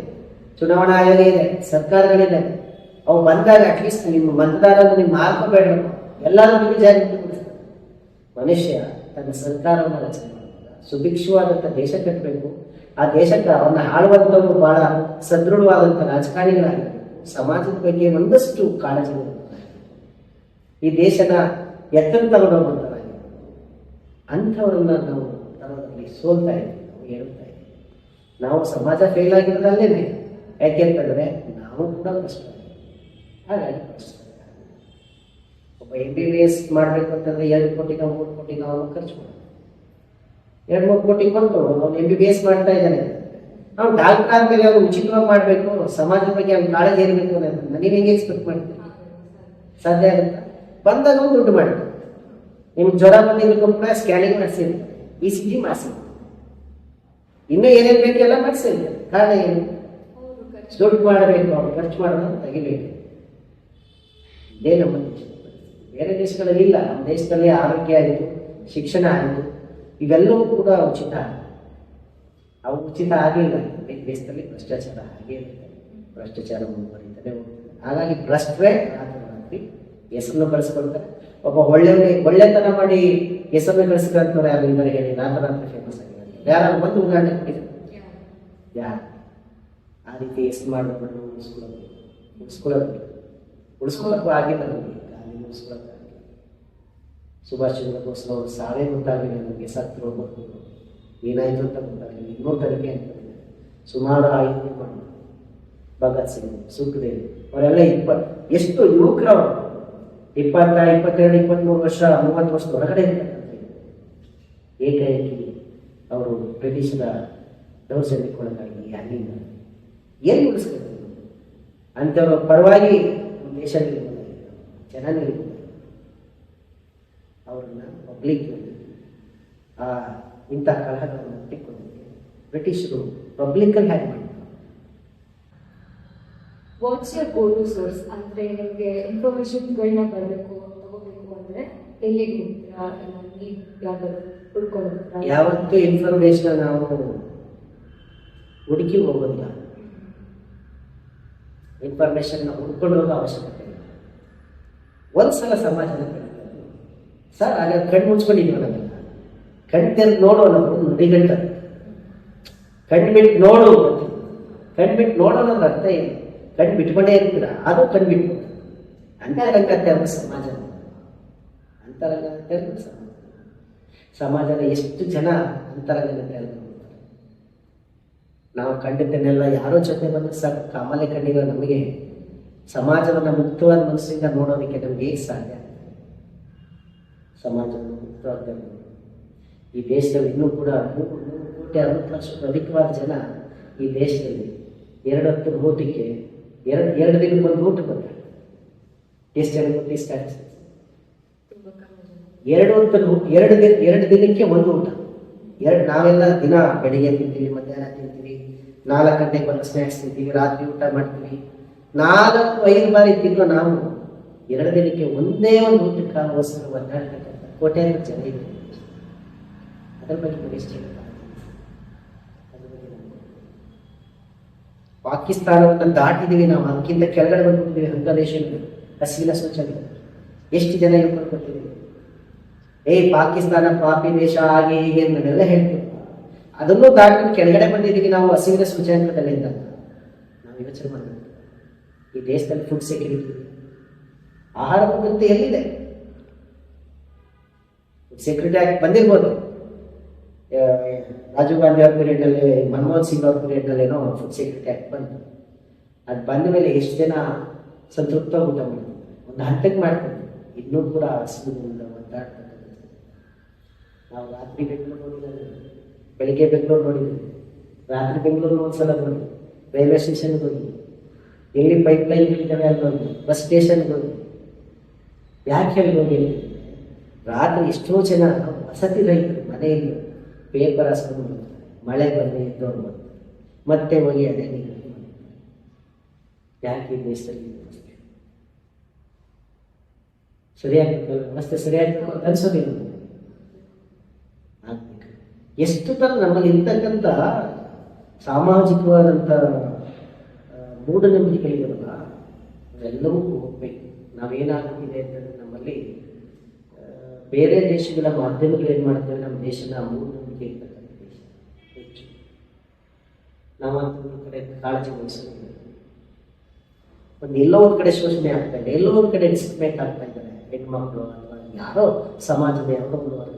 ಚುನಾವಣಾ ಆಯೋಗ ಇದೆ, ಸರ್ಕಾರಗಳಿದೆ. ಅವು ಬಂದಾಗ ಅಟ್ಲೀಸ್ಟ್ ನಿಮ್ಮ ಮತದಾರನ್ನು ನೀವು ಮಾರ್ಕೋಬೇಡಬೇಕು, ಎಲ್ಲರ ಬಗ್ಗೆ ಜಾಗೃತಿ ಮೂಡಿಸ್ತಾರೆ. ಮನುಷ್ಯ ತನ್ನ ಸರ್ಕಾರವನ್ನು ರಚನೆ ಮಾಡುವಾಗ ಸುಭಿಕ್ಷವಾದಂಥ ದೇಶ ಕಟ್ಟಬೇಕು. ಆ ದೇಶಕ್ಕೆ ಅವನ್ನ ಆಳುವಂಥವ್ರು ಬಹಳ ಸದೃಢವಾದಂಥ ರಾಜಕಾರಣಿಗಳಾಗಿರಬೇಕು. ಸಮಾಜದ ಬಗ್ಗೆ ಒಂದಷ್ಟು ಕಾಳಜಿ ಈ ದೇಶನ ಎತ್ತರ ತಗೊಂಡೋಗುವಂಥದ್ದಾಗಿರ್ಬೇಕು. ಅಂಥವ್ರನ್ನ ನಾವು ತರೋದ್ರಲ್ಲಿ ಸೋಲ್ತಾ ಇದ್ದೀವಿ, ನಾವು ಹೇಳುತ್ತಾ ಇದ್ದೀವಿ. ನಾವು ಸಮಾಜ ಫೇಲ್ ಆಗಿರೋದಲ್ಲೇನೆ. ಯಾಕೆಂತಂದರೆ ನಾವು ಕೂಡ ಕಷ್ಟ, ಹಾಗಾಗಿ ಕಷ್ಟ. ಒಬ್ಬ MBBS ಮಾಡಬೇಕು ಅಂತಂದರೆ 2 ಕೋಟಿನ 3 ಕೋಟಿನ ಅವನು ಖರ್ಚು ಮಾಡೋದು. 2-3 ಕೋಟಿ ಕೊಟ್ಟು ಅವನು MBBS ಮಾಡ್ತಾ ಇದ್ದಾನೆ. ನಾವು ಡಾಕ್ಟರ್ ಆದಮೇಲೆ ಅವನು ಉಚಿತವಾಗಿ ಮಾಡಬೇಕು, ಸಮಾಜದ ಬಗ್ಗೆ ಅವ್ನು ಕಾಳಜಿ ಇರಬೇಕು ಅನ್ನೋದನ್ನ ನೀವು ಹೆಂಗೆ ಎಕ್ಸ್ಪೆಕ್ಟ್ ಮಾಡ್ತೀವಿ? ಸಾಧ್ಯ ಆಗುತ್ತಾ? ಬಂದಾಗ ಒಂದು ದುಡ್ಡು ಮಾಡಿ, ನಿಮ್ಗೆ ಜ್ವರ ಬಂದಿದ್ದು ಕೂಡ ಸ್ಕ್ಯಾನಿಂಗ್ ಮಾಡಿಸಿರ್ತಾರೆ, ECG ಮಾಡಿಸಿರ್ತಾರೆ, ಇನ್ನೂ ಏನೇನು ಬೇಕು ಎಲ್ಲ ಮಾಡಿಸಿರ್ತಾರೆ. ಕಾರಣ ಏನು? ದುಡ್ಡು ಮಾಡಬೇಕು, ಅವ್ರು ಖರ್ಚು ಮಾಡೋದನ್ನು ತೆಗಿಬೇಕು. ಇದೇ ನಮ್ಮ ದೇಶ. ಬೇರೆ ದೇಶಗಳಲ್ಲಿ ಇಲ್ಲ. ನಮ್ಮ ದೇಶದಲ್ಲಿ ಆರೋಗ್ಯ ಆಯಿತು, ಶಿಕ್ಷಣ ಆಯಿತು, ಇವೆಲ್ಲವೂ ಕೂಡ ಉಚಿತ. ಅವು ಉಚಿತ ಆಗಲಿಲ್ಲ. ದೇಶದಲ್ಲಿ ಭ್ರಷ್ಟಾಚಾರ ಹಾಗೆ ಇರುತ್ತೆ. ಭ್ರಷ್ಟಾಚಾರ ಮುಂದುವರಿತಾನೆ ಹೋಗ್ತದೆ. ಹಾಗಾಗಿ ಭ್ರಷ್ಟರೇ ರಾತ್ರಿ ಹೆಸರನ್ನು ಕಳಿಸ್ಕೊಳ್ತಾರೆ. ಒಬ್ಬ ಒಳ್ಳೆತನ ಮಾಡಿ ಹೆಸರನ್ನು ಕಳಿಸ್ಕೊಂತವ್ರು ಯಾರು ಇದ್ದಾರೆ ಹೇಳಿ? ರಾತ್ರಿ ಫೇಮಸ್ ಆಗಿದ್ದಾರೆ. ಯಾರು ಒಂದು ಉದಾಹರಣೆ ಕೊಟ್ಟಿದ್ದಾರೆ? ಯಾರು ಆ ರೀತಿ ಹೆಸರು ಮಾಡೋದನ್ನು ಉಳಿಸ್ಕೊಳ್ಳೋಕ್ಕೂ ಆಗಿಲ್ಲ. ನಮಗೆ ಗಾಂಧಿ ಉಳಿಸ್ಕೊಳ್ಳೋಕ್ಕಾಗಿಲ್ಲ. ಸುಭಾಷ್ ಚಂದ್ರ ಬೋಸ್ ಅವರು ಸಾವೇ ಗೊತ್ತಾಗಲಿಲ್ಲ ನಮಗೆ. ಸತ್ರು ಮಕ್ಕಳು ಏನಾಯಿತು ಅಂತ ಗೊತ್ತಾಗಲಿಲ್ಲ. ಇನ್ನೂ ತನಿಖೆ ಅಂತ ಸುಮಾರು ಆಯ್ಕೆ ಮಾಡಿ ಭಗತ್ ಸಿಂಗ್, ಸುಖದೇವ್ ಅವರೆಲ್ಲ ಎಷ್ಟು ಯುವಕರವರು 20, 22, 23 ವರ್ಷ 30 ವರ್ಷದ ಹೊರಗಡೆ ಇರ್ತಕ್ಕಂಥ ಏಕಾಏಕಿ ಅವರು ಬ್ರಿಟಿಷರ ದೌರ್ಜನ್ಯಕ್ಕೊಳಗಾಗಿ ಅಲ್ಲಿಂದ ಏನು ಉಳಿಸ್ಬೇಕು ಅಂಥವ್ರ ಪರವಾಗಿ ದೇಶ ಜನ ಅವರನ್ನ ಪಬ್ಲಿಕ್ ಇಂಥ ಕಲಹಗಳನ್ನು ತಿಕ್ಕೋದಕ್ಕೆ ಬ್ರಿಟಿಷರು ಪಬ್ಲಿಕ್ಕಲ್ಲಿ ಹ್ಯಾಕ್ ಮಾಡಿದ್ರು. What's your go to source? ಅಂದರೆ ನಿಮಗೆ ಇನ್ಫಾರ್ಮೇಷನ್ಗಳನ್ನ ಬರಬೇಕು ತಗೋಬೇಕು ಅಂದರೆ ಎಲ್ಲಿಗೆ ಹೋಗ್ತೀರಾ? ನೀವು ಯಾವ್ದಾದ್ರು ಹುಡ್ಕೊಳ್ಳೋದು? ಯಾವತ್ತೂ ಇನ್ಫಾರ್ಮೇಶನ್ ನಾವು ಹುಡುಕಿ ಹೋಗೋದಿಲ್ಲ. ಇನ್ಫಾರ್ಮೇಶನ್ ಹುಡ್ಕೊಂಡು ಹೋಗೋ ಅವಶ್ಯಕತೆ ಇಲ್ಲ. ಒಂದ್ಸಲ ಸಮಾಜನ ಸರ್ ಆಗ ಕಣ್ಣು ಮುಚ್ಕೊಂಡಿದ್ದೀವಿ ನಾವೆಲ್ಲ. ಕಣ್ತೆರೆದು ನೋಡು ಅನ್ನೋದು ಒಂದು ನುಡಿಗಟ್ಟ. ಕಣ್ಬಿಟ್ಟು ನೋಡು, ಕಣ್ಬಿಟ್ಟು ನೋಡು ಅನ್ನೋದ್ರ ಅರ್ಥ ಏನು? ಕಣ್ ಬಿಟ್ಕೊಂಡೇ ಇರ್ತೀರ, ಅದು ಕಣ್ಬಿಟ್ಟು ಅಂತರಂಗ ತೆರೆದ ಸಮಾಜ, ಅಂತರಂಗ ತೆರೆದ ಸಮಾಜ. ಸಮಾಜದ ಎಷ್ಟು ಜನ ಅಂತರಂಗನ ತೆರೆದು ನಾವು ಕಂಡಿದ್ದನ್ನೆಲ್ಲ ಯಾರೋ ಜೊತೆ ಬಂದ್ರೆ ಸಾಕು, ಕಾಮಲೆ ಕಣ್ಣಿರೋ ನಮಗೆ ಸಮಾಜವನ್ನು ಮುಕ್ತವಾದ ಮನಸ್ಸಿಂದ ನೋಡೋದಕ್ಕೆ ನಮ್ಗೆ ಹೇಗೆ ಸಾಧ್ಯ? ಸಮಾಜವನ್ನು ಮುಕ್ತವಾದ ಈ ದೇಶದಲ್ಲಿ ಇನ್ನೂ ಕೂಡ 360 ಅಧಿಕವಾದ ಜನ ಈ ದೇಶದಲ್ಲಿ 2 ಹೊತ್ತು ಊಟಕ್ಕೆ ಎರಡು ದಿನಕ್ಕೊಂದು ಊಟ ಬರ್ತಾರೆ. ಎಷ್ಟು ಜನ ಗೊತ್ತಿ ಸ್ಟ್ಯಾಟಿಸ್ಟಿಕ್ಸ್? 2 ದಿನಕ್ಕೆ ಒಂದು ಊಟ. ನಾವೆಲ್ಲ ದಿನ ಬೆಳಿಗ್ಗೆ ತಿಂತೀವಿ, ಮಧ್ಯಾಹ್ನ ತಿಂತೀವಿ, 4 ಗಂಟೆಗೆ ಬಂದು ಸ್ನ್ಯಾಕ್ಸ್ ತಿಂತೀವಿ, ರಾತ್ರಿ ಊಟ ಮಾಡ್ತೀವಿ. 4-5 ಬಾರಿ ತಿನ್ನೋ ನಾವು 2 ದಿನಕ್ಕೆ ಒಂದೇ ಒಂದು ಊಟಕ್ಕೋಸ್ಕರ ಒದ್ದಾಡ್ತಕ್ಕಂಥ ಕೋಟ್ಯಾಂತರ ಜನ ಇದೆ. ಅದರ ಬಗ್ಗೆ ನೋಡಿ ಎಷ್ಟು ಪಾಕಿಸ್ತಾನವನ್ನು ದಾಟಿದೀವಿ ನಾವು, ಅದಕ್ಕಿಂತ ಕೆಳಗಡೆ ಬಂದ್ಬಿಟ್ಟಿದ್ದೀವಿ. ಹಂಗಲೇಶನ್ ಹಸಿವಿನ ಸೂಚನೆ ಎಷ್ಟು ಜನ ಹೇಳ್ಕೊಳ್ಕೊಟ್ಟಿದ್ದೀವಿ. ಪಾಕಿಸ್ತಾನ ಪಾಪಿ ದೇಶ ಹಾಗೆ ಹೀಗೆ ನಾವೆಲ್ಲ ಹೇಳ್ತೀವಿ. ಅದನ್ನು ದಾಟಿ ಕೆಳಗಡೆ ಬಂದಿದ್ದೀವಿ ನಾವು ಹಸಿವಿನ ಸೂಚ್ಯಂಕದಲ್ಲಿಂದ. ನಾವು ಯೋಚನೆ ಮಾಡಬೇಕು, ಈ ದೇಶದಲ್ಲಿ ಫುಡ್ ಸೆಕ್ಯೂರಿಟಿ, ಆಹಾರ ಭದ್ರತೆ ಎಲ್ಲಿದೆ? ಫುಡ್ ಸೆಕ್ಯೂರಿಟಿ ಆಕ್ಟ್ ಬಂದಿರ್ಬೋದು, ರಾಜೀವ್ ಗಾಂಧಿ ಅವ್ರ ಪೀರಿಯಡ್ನಲ್ಲಿ, ಮನಮೋಹನ್ ಸಿಂಗ್ ಅವ್ರ ಪೀರಿಯಡ್ನಲ್ಲಿ ಏನೋ ಫುಡ್ ಸೆಕ್ಯೂರಿಟಿ ಆಕ್ಟ್ ಬಂತು. ಅದು ಬಂದ ಮೇಲೆ ಎಷ್ಟು ಜನ ಸಂತೃಪ್ತ ಊಟ ಮಾಡಿದ್ರು, ಒಂದು ಹಂತಕ್ಕೆ ಮಾಡ್ತಾರೆ. ಇನ್ನೂ ಕೂಡ ಹಸಿವಿನಿಂದ ಒದ್ದಾಡ್ತಕ್ಕಂಥ ನಾವು ರಾತ್ರಿ ಬೆಂಗಳೂರು ನೋಡಿದ್ದೀವಿ, ಬೆಳಿಗ್ಗೆ ಬೆಂಗಳೂರು ನೋಡಿದ್ದೀವಿ, ರಾತ್ರಿ ಬೆಂಗಳೂರು ಒಂದ್ಸಲ ನೋಡಿ, ರೈಲ್ವೆ ಸ್ಟೇಷನ್ಗೆ ಹೋಗಿ, ಎಲ್ಲಿ ಪೈಪ್ ಲೈನ್ ಇರ್ತವೆ ಅಲ್ಲಿ ಹೋಗಿ, ಬಸ್ ಸ್ಟೇಷನ್ಗೆ ಹೋಗಿ. ಯಾಕೆ ಹೇಳಿ ಹೋಗಿ? ರಾತ್ರಿ ಎಷ್ಟೋ ಜನ ವಸತಿ ರೈತರು ಮನೆಯಲ್ಲಿ ಪೇಪರ್ ಹಾಸ್ಕೊಂಡು ಮಳೆ ಬಂದು ಎದ್ದೋರು ಮತ್ತೆ ಹೋಗಿ ಅದೇ ನೀರು. ಯಾಕೆ ಈ ದೇಶದಲ್ಲಿ ಸರಿಯಾಗಿ ವ್ಯವಸ್ಥೆ ಸರಿಯಾಗಿ ಅನ್ಸೋದಿಲ್ಲ. ಆಗ್ಬೇಕು. ಎಷ್ಟು ತರ ನಮ್ಮಲ್ಲಿ ಇರ್ತಕ್ಕಂಥ ಸಾಮಾಜಿಕವಾದಂಥ ಮೂಢನಂಬಿಕೆಗಳಿರಲ್ಲ, ಅವೆಲ್ಲವೂ ಹೋಗ್ಬೇಕು. ನಾವೇನಾಗ್ತಿದೆ ಅಂತಂದ್ರೆ ನಮ್ಮಲ್ಲಿ ಬೇರೆ ದೇಶಗಳ ಮಾಧ್ಯಮಗಳು ಏನು ಮಾಡ್ತೇವೆ, ನಮ್ಮ ದೇಶನ ಮೂಢನಂಬಿಕೆ ಇರ್ತಕ್ಕಂಥ ದೇಶ ಹೆಚ್ಚು. ನಾವಂತೂ ಒಂದು ಕಡೆ ಕಾಳಜಿ ವಹಿಸೋದಿಲ್ಲ. ಎಲ್ಲೋ ಒಂದು ಕಡೆ ಶೋಷಣೆ ಆಗ್ತಾ ಇದೆ, ಎಲ್ಲೋ ಒಂದು ಕಡೆ ಡಿಸ್ಕ್ರಿಮಿನೇಟ್ ಆಗ್ತಾ ಇದ್ದಾರೆ ಹೆಣ್ಮಕ್ಳು ಅಥವಾ ಯಾರೋ ಸಮಾಜದ ಯಾವುದೋ ಒಂದು ವರ್ಗ.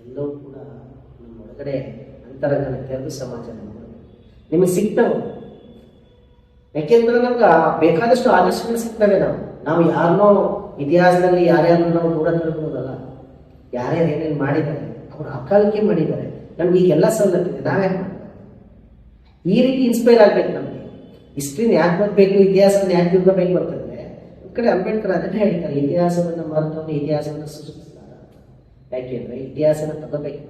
ಎಲ್ಲವೂ ಕೂಡ ನಮ್ಮ ಒಳಗಡೆ ಅಂತರಂಗನ ತೆರೆದು ಸಮಾಜ ನಿಮಗೆ ಸಿಗ್ತವೆ. ಯಾಕೆಂದ್ರೆ ನಮ್ಗೆ ಬೇಕಾದಷ್ಟು ಆದರ್ಶಗಳು ಸಿಗ್ತವೆ. ನಾವು ಯಾರನ್ನೋ ಇತಿಹಾಸದಲ್ಲಿ ಯಾರ್ಯಾರು ನಾವು ದೂರ ತಿಳ್ಕೊಳ್ಳೋದಲ್ಲ. ಯಾರ್ಯಾರು ಏನೇನು ಮಾಡಿದ್ದಾರೆ, ಅವ್ರು ಅಕಾಲಕ್ಕೆ ಮಾಡಿದ್ದಾರೆ, ನಮ್ಗೆ ಈಗೆಲ್ಲ ಸವಲತ್ತಿದೆ, ನಾವೇ ಈ ರೀತಿ ಇನ್ಸ್ಪೈರ್ ಆಗ್ಬೇಕು. ನಮಗೆ ಹಿಸ್ಟ್ರಿನ ಯಾಕೆ ಬರಬೇಕು, ಇತಿಹಾಸವನ್ನು ಯಾಕೆ ತಿಳ್ಕೋಬೇಕು ಅಂತಂದ್ರೆ, ಒಂದು ಕಡೆ ಅಂಬೇಡ್ಕರ್ ಅದನ್ನೇ ಹೇಳ್ತಾರೆ, ಇತಿಹಾಸವನ್ನು ಮರೆತವನು ಇತಿಹಾಸವನ್ನು ಸೃಷ್ಟಿಸ್ತಾರೆ. ಯಾಕೆಂದ್ರೆ ಇತಿಹಾಸನ ತಗೋಬೇಕು.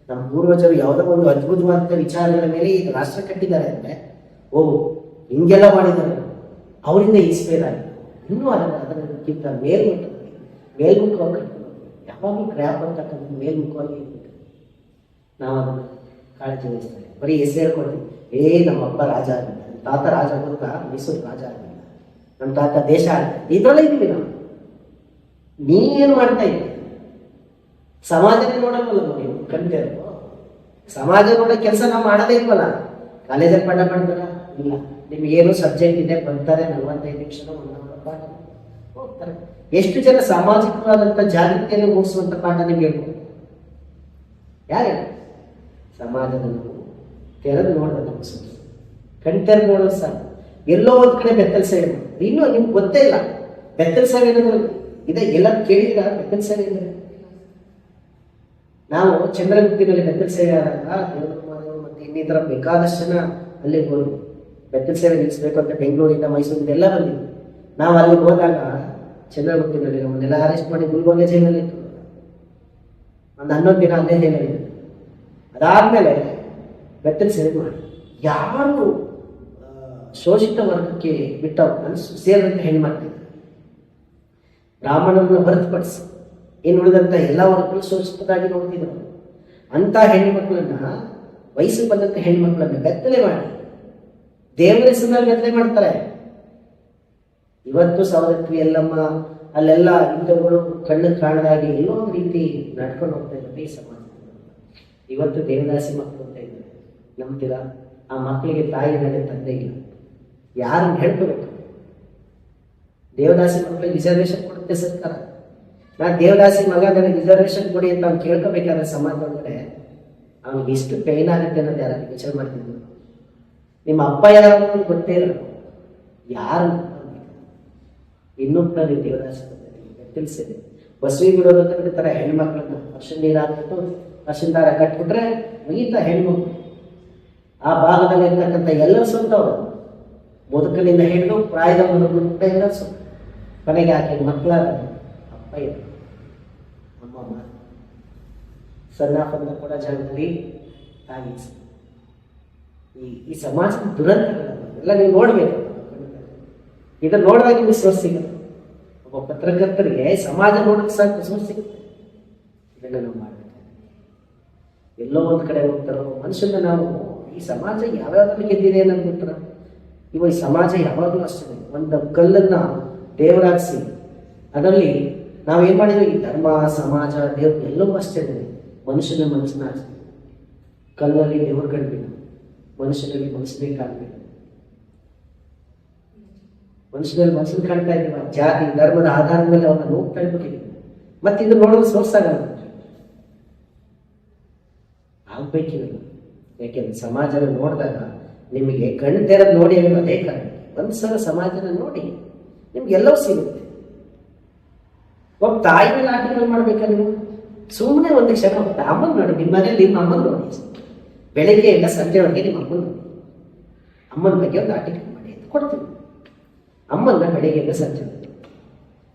ನಮ್ಮ ಪೂರ್ವಜರು ಯಾವುದೋ ಒಂದು ಅದ್ಭುತವಾದ ವಿಚಾರಗಳ ಮೇಲೆ ಈ ರಾಷ್ಟ್ರ ಕಟ್ಟಿದ್ದಾರೆ ಅಂದ್ರೆ, ಹಿಂಗೆಲ್ಲ ಮಾಡಿದ್ದಾರೆ, ಅವರಿಂದ ಇನ್ಸ್ಪೈರ್ ಆಗಿ ಇನ್ನೂ ಅದಕ್ಕಿಂತ ಮೇಲ್ಮುಖವಾಗಿ ಕಟ್ಕೊಂಡು ಯಾವಾಗಲೂ ಕ್ರ್ಯಾಪ್ ಅಂತಕ್ಕಂಥ ಮೇಲ್ಮುಖವಾಗಿ ಇರ್ಬೇಕು. ನಾವು ಅದನ್ನು ಕಾಳಜಿ ವಹಿಸ್ತಾರೆ. ಬರೀ ಹೆಸರು ಹೇಳ್ಕೊಡ್ತೀವಿ, ನಮ್ಮ ಅಪ್ಪ ರಾಜ ಆಗಿಲ್ಲ, ನಮ್ಮ ತಾತ ರಾಜ ಗೊತ್ತಾ, ಮೈಸೂರು ರಾಜ ಆಗಿಲ್ಲ, ನಮ್ಮ ತಾತ ದೇಶ ಆಗಿಲ್ಲ, ಇದ್ರಲ್ಲೇ ಇದ್ದೀವಿ ನಾವು. ನೀವೇನು ಮಾಡ್ತಾ ಇದ್ದೀವಿ? ಸಮಾಜನೇ ನೋಡಲ್ವಲ್ಲ ನೀವು ಕಣ್ತೇರೋ? ಸಮಾಜ ನೋಡೋ ಕೆಲಸ ನಾವು ಮಾಡೋದೇ ಇಲ್ವಲ್ಲ. ಕಾಲೇಜಲ್ಲಿ ಪಾಠ ಮಾಡ್ತಾರ ಇಲ್ಲ, ನಿಮ್ಗೇನು ಸಬ್ಜೆಕ್ಟ್ ಇದೆ ಬರ್ತಾರೆ, 45 ನಿಮಿಷ 1 ಅವರ್ ಪಾಠ ಹೋಗ್ತಾರೆ. ಎಷ್ಟು ಜನ ಸಾಮಾಜಿಕವಾದಂಥ ಜಾಗೃತಿಯನ್ನು ಮೂಡಿಸುವಂಥ ಪಾಠ ನಿಮ್ಗೆ ಹೇಳ್ಬೋದು? ಯಾರು? ಸಮಾಜದಲ್ಲಿ ತೆರೆದು ನೋಡೋದು ನಮ್ಗೆ ಸುಮ್ಮನೆ ಕಣ್ತೆರೆದು ನೋಡೋದು ಸಾಕು. ಎಲ್ಲೋ ಒಂದು ಕಡೆ ಬೆತ್ತಲ ಸೇವೆ ಮಾಡಿ, ಇನ್ನೂ ನಿಮ್ಗೆ ಗೊತ್ತೇ ಇಲ್ಲ ಬೆತ್ತಲ ಸೇವೆ ಅನ್ನೋದು ಇದೆ. ಎಲ್ಲ ಕೇಳಿದ್ರ ಬೆತ್ತಲ ಸೇವೆ ಅಂದರೆ? ನಾವು ಚಂದ್ರಗುತ್ತಿನಲ್ಲಿ ಬೆತ್ತಲ ಸೇವೆ ಆದಾಗ ದೇವರಮ್ಮನವರು ಮತ್ತು ಇನ್ನಿತರ ಬೇಕಾದಷ್ಟು ಜನ ಅಲ್ಲಿ ಹೋಗಿ ಬೆತ್ತಲ ಸೇವೆ ನಿಲ್ಲಿಸಬೇಕು ಅಂತ ಬೆಂಗಳೂರಿಂದ ಮೈಸೂರಿಂದ ಎಲ್ಲ ಬಂದಿದ್ವಿ. ನಾವು ಅಲ್ಲಿಗೆ ಹೋದಾಗ ಚಂದ್ರಗುತ್ತಿನಲ್ಲಿ ನಮ್ಮನ್ನೆಲ್ಲ ಅರೆಸ್ಟ್ ಮಾಡಿ ಗುಲ್ಬರ್ಗ ಜೈಲಲ್ಲಿ ಇತ್ತು. ಒಂದು 11 ದಿನ ಅಲ್ಲೇ ಜೈಲಲ್ಲಿ. ಅದಾದ್ಮೇಲೆ ಬೆತ್ತಲ ಸೇವೆ ಮಾಡಿ ಯಾರು ಶೋಷಿತ ವರ್ಗಕ್ಕೆ ಬಿಟ್ಟ ಸೇರಿದಂತೆ ಹೆಣ್ಮಕ್ಳಿಗೆ ಬ್ರಾಹ್ಮಣರನ್ನು ಹೊರತುಪಡಿಸಿ ಇನ್ನು ಉಳಿದಂಥ ಎಲ್ಲ ವರ್ಗಗಳು ಶೋಷಿತರಾಗಿ ನೋಡ್ತಿದ್ರು. ಅಂಥ ಹೆಣ್ಮಕ್ಳನ್ನ, ವಯಸ್ಸು ಬಂದಂಥ ಹೆಣ್ಮಕ್ಳನ್ನ ಬೆತ್ತಲೆ ಮಾಡಿ ದೇವರ ಹೆಸರಿನಲ್ಲಿ ಬೆತ್ತಲೆ ಮಾಡ್ತಾರೆ. ಇವತ್ತು ಸವದತ್ತಿ ಎಲ್ಲಮ್ಮ ಅಲ್ಲೆಲ್ಲ ಹಿಂದೂಗಳು ಕಣ್ಣು ಕಾಣದಾಗಿ ಎಲ್ಲೋ ಒಂದು ರೀತಿ ನಡ್ಕೊಂಡು ಹೋಗ್ತಾ ಇದ್ದಾರೆ ಈ ಸಮಾಜ. ಇವತ್ತು ದೇವದಾಸಿ ಮಕ್ಕಳು ಅಂತ ಇದ್ದಾರೆ, ನಂಬ್ತೀರಾ? ಆ ಮಕ್ಕಳಿಗೆ ತಾಯಿ ಮೇಲೆ ತಂದೆ ಇಲ್ಲ, ಯಾರನ್ನು ಹೇಳ್ಕೋಬೇಕು? ದೇವದಾಸಿ ಮಕ್ಕಳಿಗೆ ರಿಸರ್ವೇಶನ್ ಕೊಡುತ್ತೆ ಸರ್ಕಾರ. ನಾ ದೇವದಾಸಿ ಮಗ ನನಗೆ ರಿಸರ್ವೇಶನ್ ಕೊಡಿ ಅಂತ ಅವ್ನು ಕೇಳ್ಕೋಬೇಕಾದ್ರೆ ಸಮಾಜದೊಳಗಡೆ ಅವ್ನಿಗೆ ಇಷ್ಟು ಪೇನ್ ಆಗುತ್ತೆ ಅನ್ನೋದು ಯಾರು ವಿಚಾರ ಮಾಡ್ತಿದ್ರು? ನಿಮ್ಮ ಅಪ್ಪ ಯಾರು ಗೊತ್ತೇ ಇಲ್ಲ, ಯಾರು ಇನ್ನೊಬ್ಬ ದೇವದಾಸಿ ತಿಳಿಸಿದೆ. ಬಸವಿ ಬಿಡೋದು ಅಂತ ಬಿಡ್ತಾರೆ ಹೆಣ್ಮಕ್ಳನ್ನ, ಅರ್ಶಿನ ನೀರು ಹಾಕ್ಬಿಟ್ಟು ಅರ್ಶಿನ ದಾರ ಕಟ್ಬಿಟ್ರೆ ಮುಗೀತಾ ಹೆಣ್ಮಕ್ಳು. ಆ ಭಾಗದಲ್ಲಿ ಇರ್ತಕ್ಕಂಥ ಎಲ್ಲರೂ ಸುತ್ತವರು, ಮುದುಕನಿಂದ ಹಿಡಿದು ಪ್ರಾಯದ ಮುದುಕ ಎಲ್ಲ ಸುತ್ತ. ಕೊನೆಗೆ ಆಕೆ ಮಕ್ಕಳ ಅಪ್ಪ ಇಲ್ಲ, ಅಮ್ಮಮ್ಮ ಸಣ್ಣಪ್ಪನ ಕೂಡ ಜಾಗದಲ್ಲಿ ತಾಗಿ. ಈ ಸಮಾಜದ ದುರಂತಗಳೆಲ್ಲ ನೀವು ನೋಡ್ಬೇಕು. ಇದನ್ನ ನೋಡಿದಾಗ ನಿಮ್ಗೆ ಸೋರ್ಸ್ ಸಿಗುತ್ತೆ. ಒಬ್ಬ ಪತ್ರಕರ್ತರಿಗೆ ಸಮಾಜ ನೋಡೋಕೆ ಸಾಕು ಸೋರ್ಸ್ ಸಿಗುತ್ತೆ. ಇದನ್ನ ನಾವು ಮಾಡಬೇಕು. ಎಲ್ಲೋ ಒಂದ್ ಕಡೆ ಹೋಗ್ತಾರೋ ಮನುಷ್ಯನ ನಾವು ಈ ಸಮಾಜ ಯಾವ್ಯಾವ್ದ್ರಲ್ಲಿ ಗೆದ್ದಿದೆ ಅನ್ನೋದು ಗೊತ್ತರ. ಇವಾಗ ಈ ಸಮಾಜ ಯಾವಾಗಲೂ ಅಷ್ಟೇ ಒಂದು ಕಲ್ಲನ್ನ ದೇವರಾಗಿಸಿ ಅದರಲ್ಲಿ ನಾವೇನ್ ಮಾಡಿದ್ವಿ, ಈ ಧರ್ಮ ಸಮಾಜ ದೇವ್ರು ಎಲ್ಲವೂ ಅಷ್ಟೇ ಮನುಷ್ಯನ ಮನಸ್ಸನ್ನ ಹಾಕ್ಸಿ. ಕಲ್ಲಲ್ಲಿ ದೇವ್ರ ಕಂಡಿಲ್ಲ, ಮನುಷ್ಯನಲ್ಲಿ ಮನಸ್ಸನ್ನೇ ಕಾಣಬೇಕು. ಮನುಷ್ಯನಲ್ಲಿ ಮನಸ್ಸನ್ನು ಕಾಣ್ತಾ ಇದ್ದೀವ, ಜಾತಿ ಧರ್ಮದ ಆಧಾರದ ಮೇಲೆ ಅವನ್ನ ನೋಡ್ತಾ ಇರ್ಬೇಕಿದೆ. ಮತ್ತೆ ಇದು ನೋಡೋದು ಸೋರ್ಸ್ ಆಗಲ್ಲ, ಆಗ್ಬೇಕಿರಲ್ಲ. ಯಾಕೆಂದ್ರೆ ಸಮಾಜನ ನೋಡಿದಾಗ ನಿಮಗೆ ಕಣ್ಣು ತೆರೆದು ನೋಡಿ ಅನ್ನೋದು ಅದೇ ಕಾರಣ. ಒಂದ್ಸಲ ಸಮಾಜನ ನೋಡಿ ನಿಮ್ಗೆಲ್ಲವೂ ಸಿಗುತ್ತೆ. ಒಬ್ಬ ತಾಯಿ ಮೇಲೆ ಆಟಿಕಲ್ ಮಾಡ್ಬೇಕಾ ನೀವು? ಸುಮ್ಮನೆ ಒಂದು ಕ್ಷಣ ಅಮ್ಮನ್ ನೋಡಿ, ನಿಮ್ಮ ಮನೇಲಿ ನಿಮ್ಮ ಅಮ್ಮನ್ ನೋಡಿ, ಬೆಳಗ್ಗೆ ಇಲ್ಲ ಸಂಜೆವರೆಗೆ ನಿಮ್ಮ ಅಮ್ಮನ್ ನೋಡಿ, ಅಮ್ಮನ ಬಗ್ಗೆ ಒಂದು ಆಟಿಕಲ್ ಮಾಡಿ ಅಂತ ಕೊಡ್ತೀವಿ. ಅಮ್ಮನ ಬೆಳಿಗ್ಗೆಯಿಂದ ಸಂಜೆ,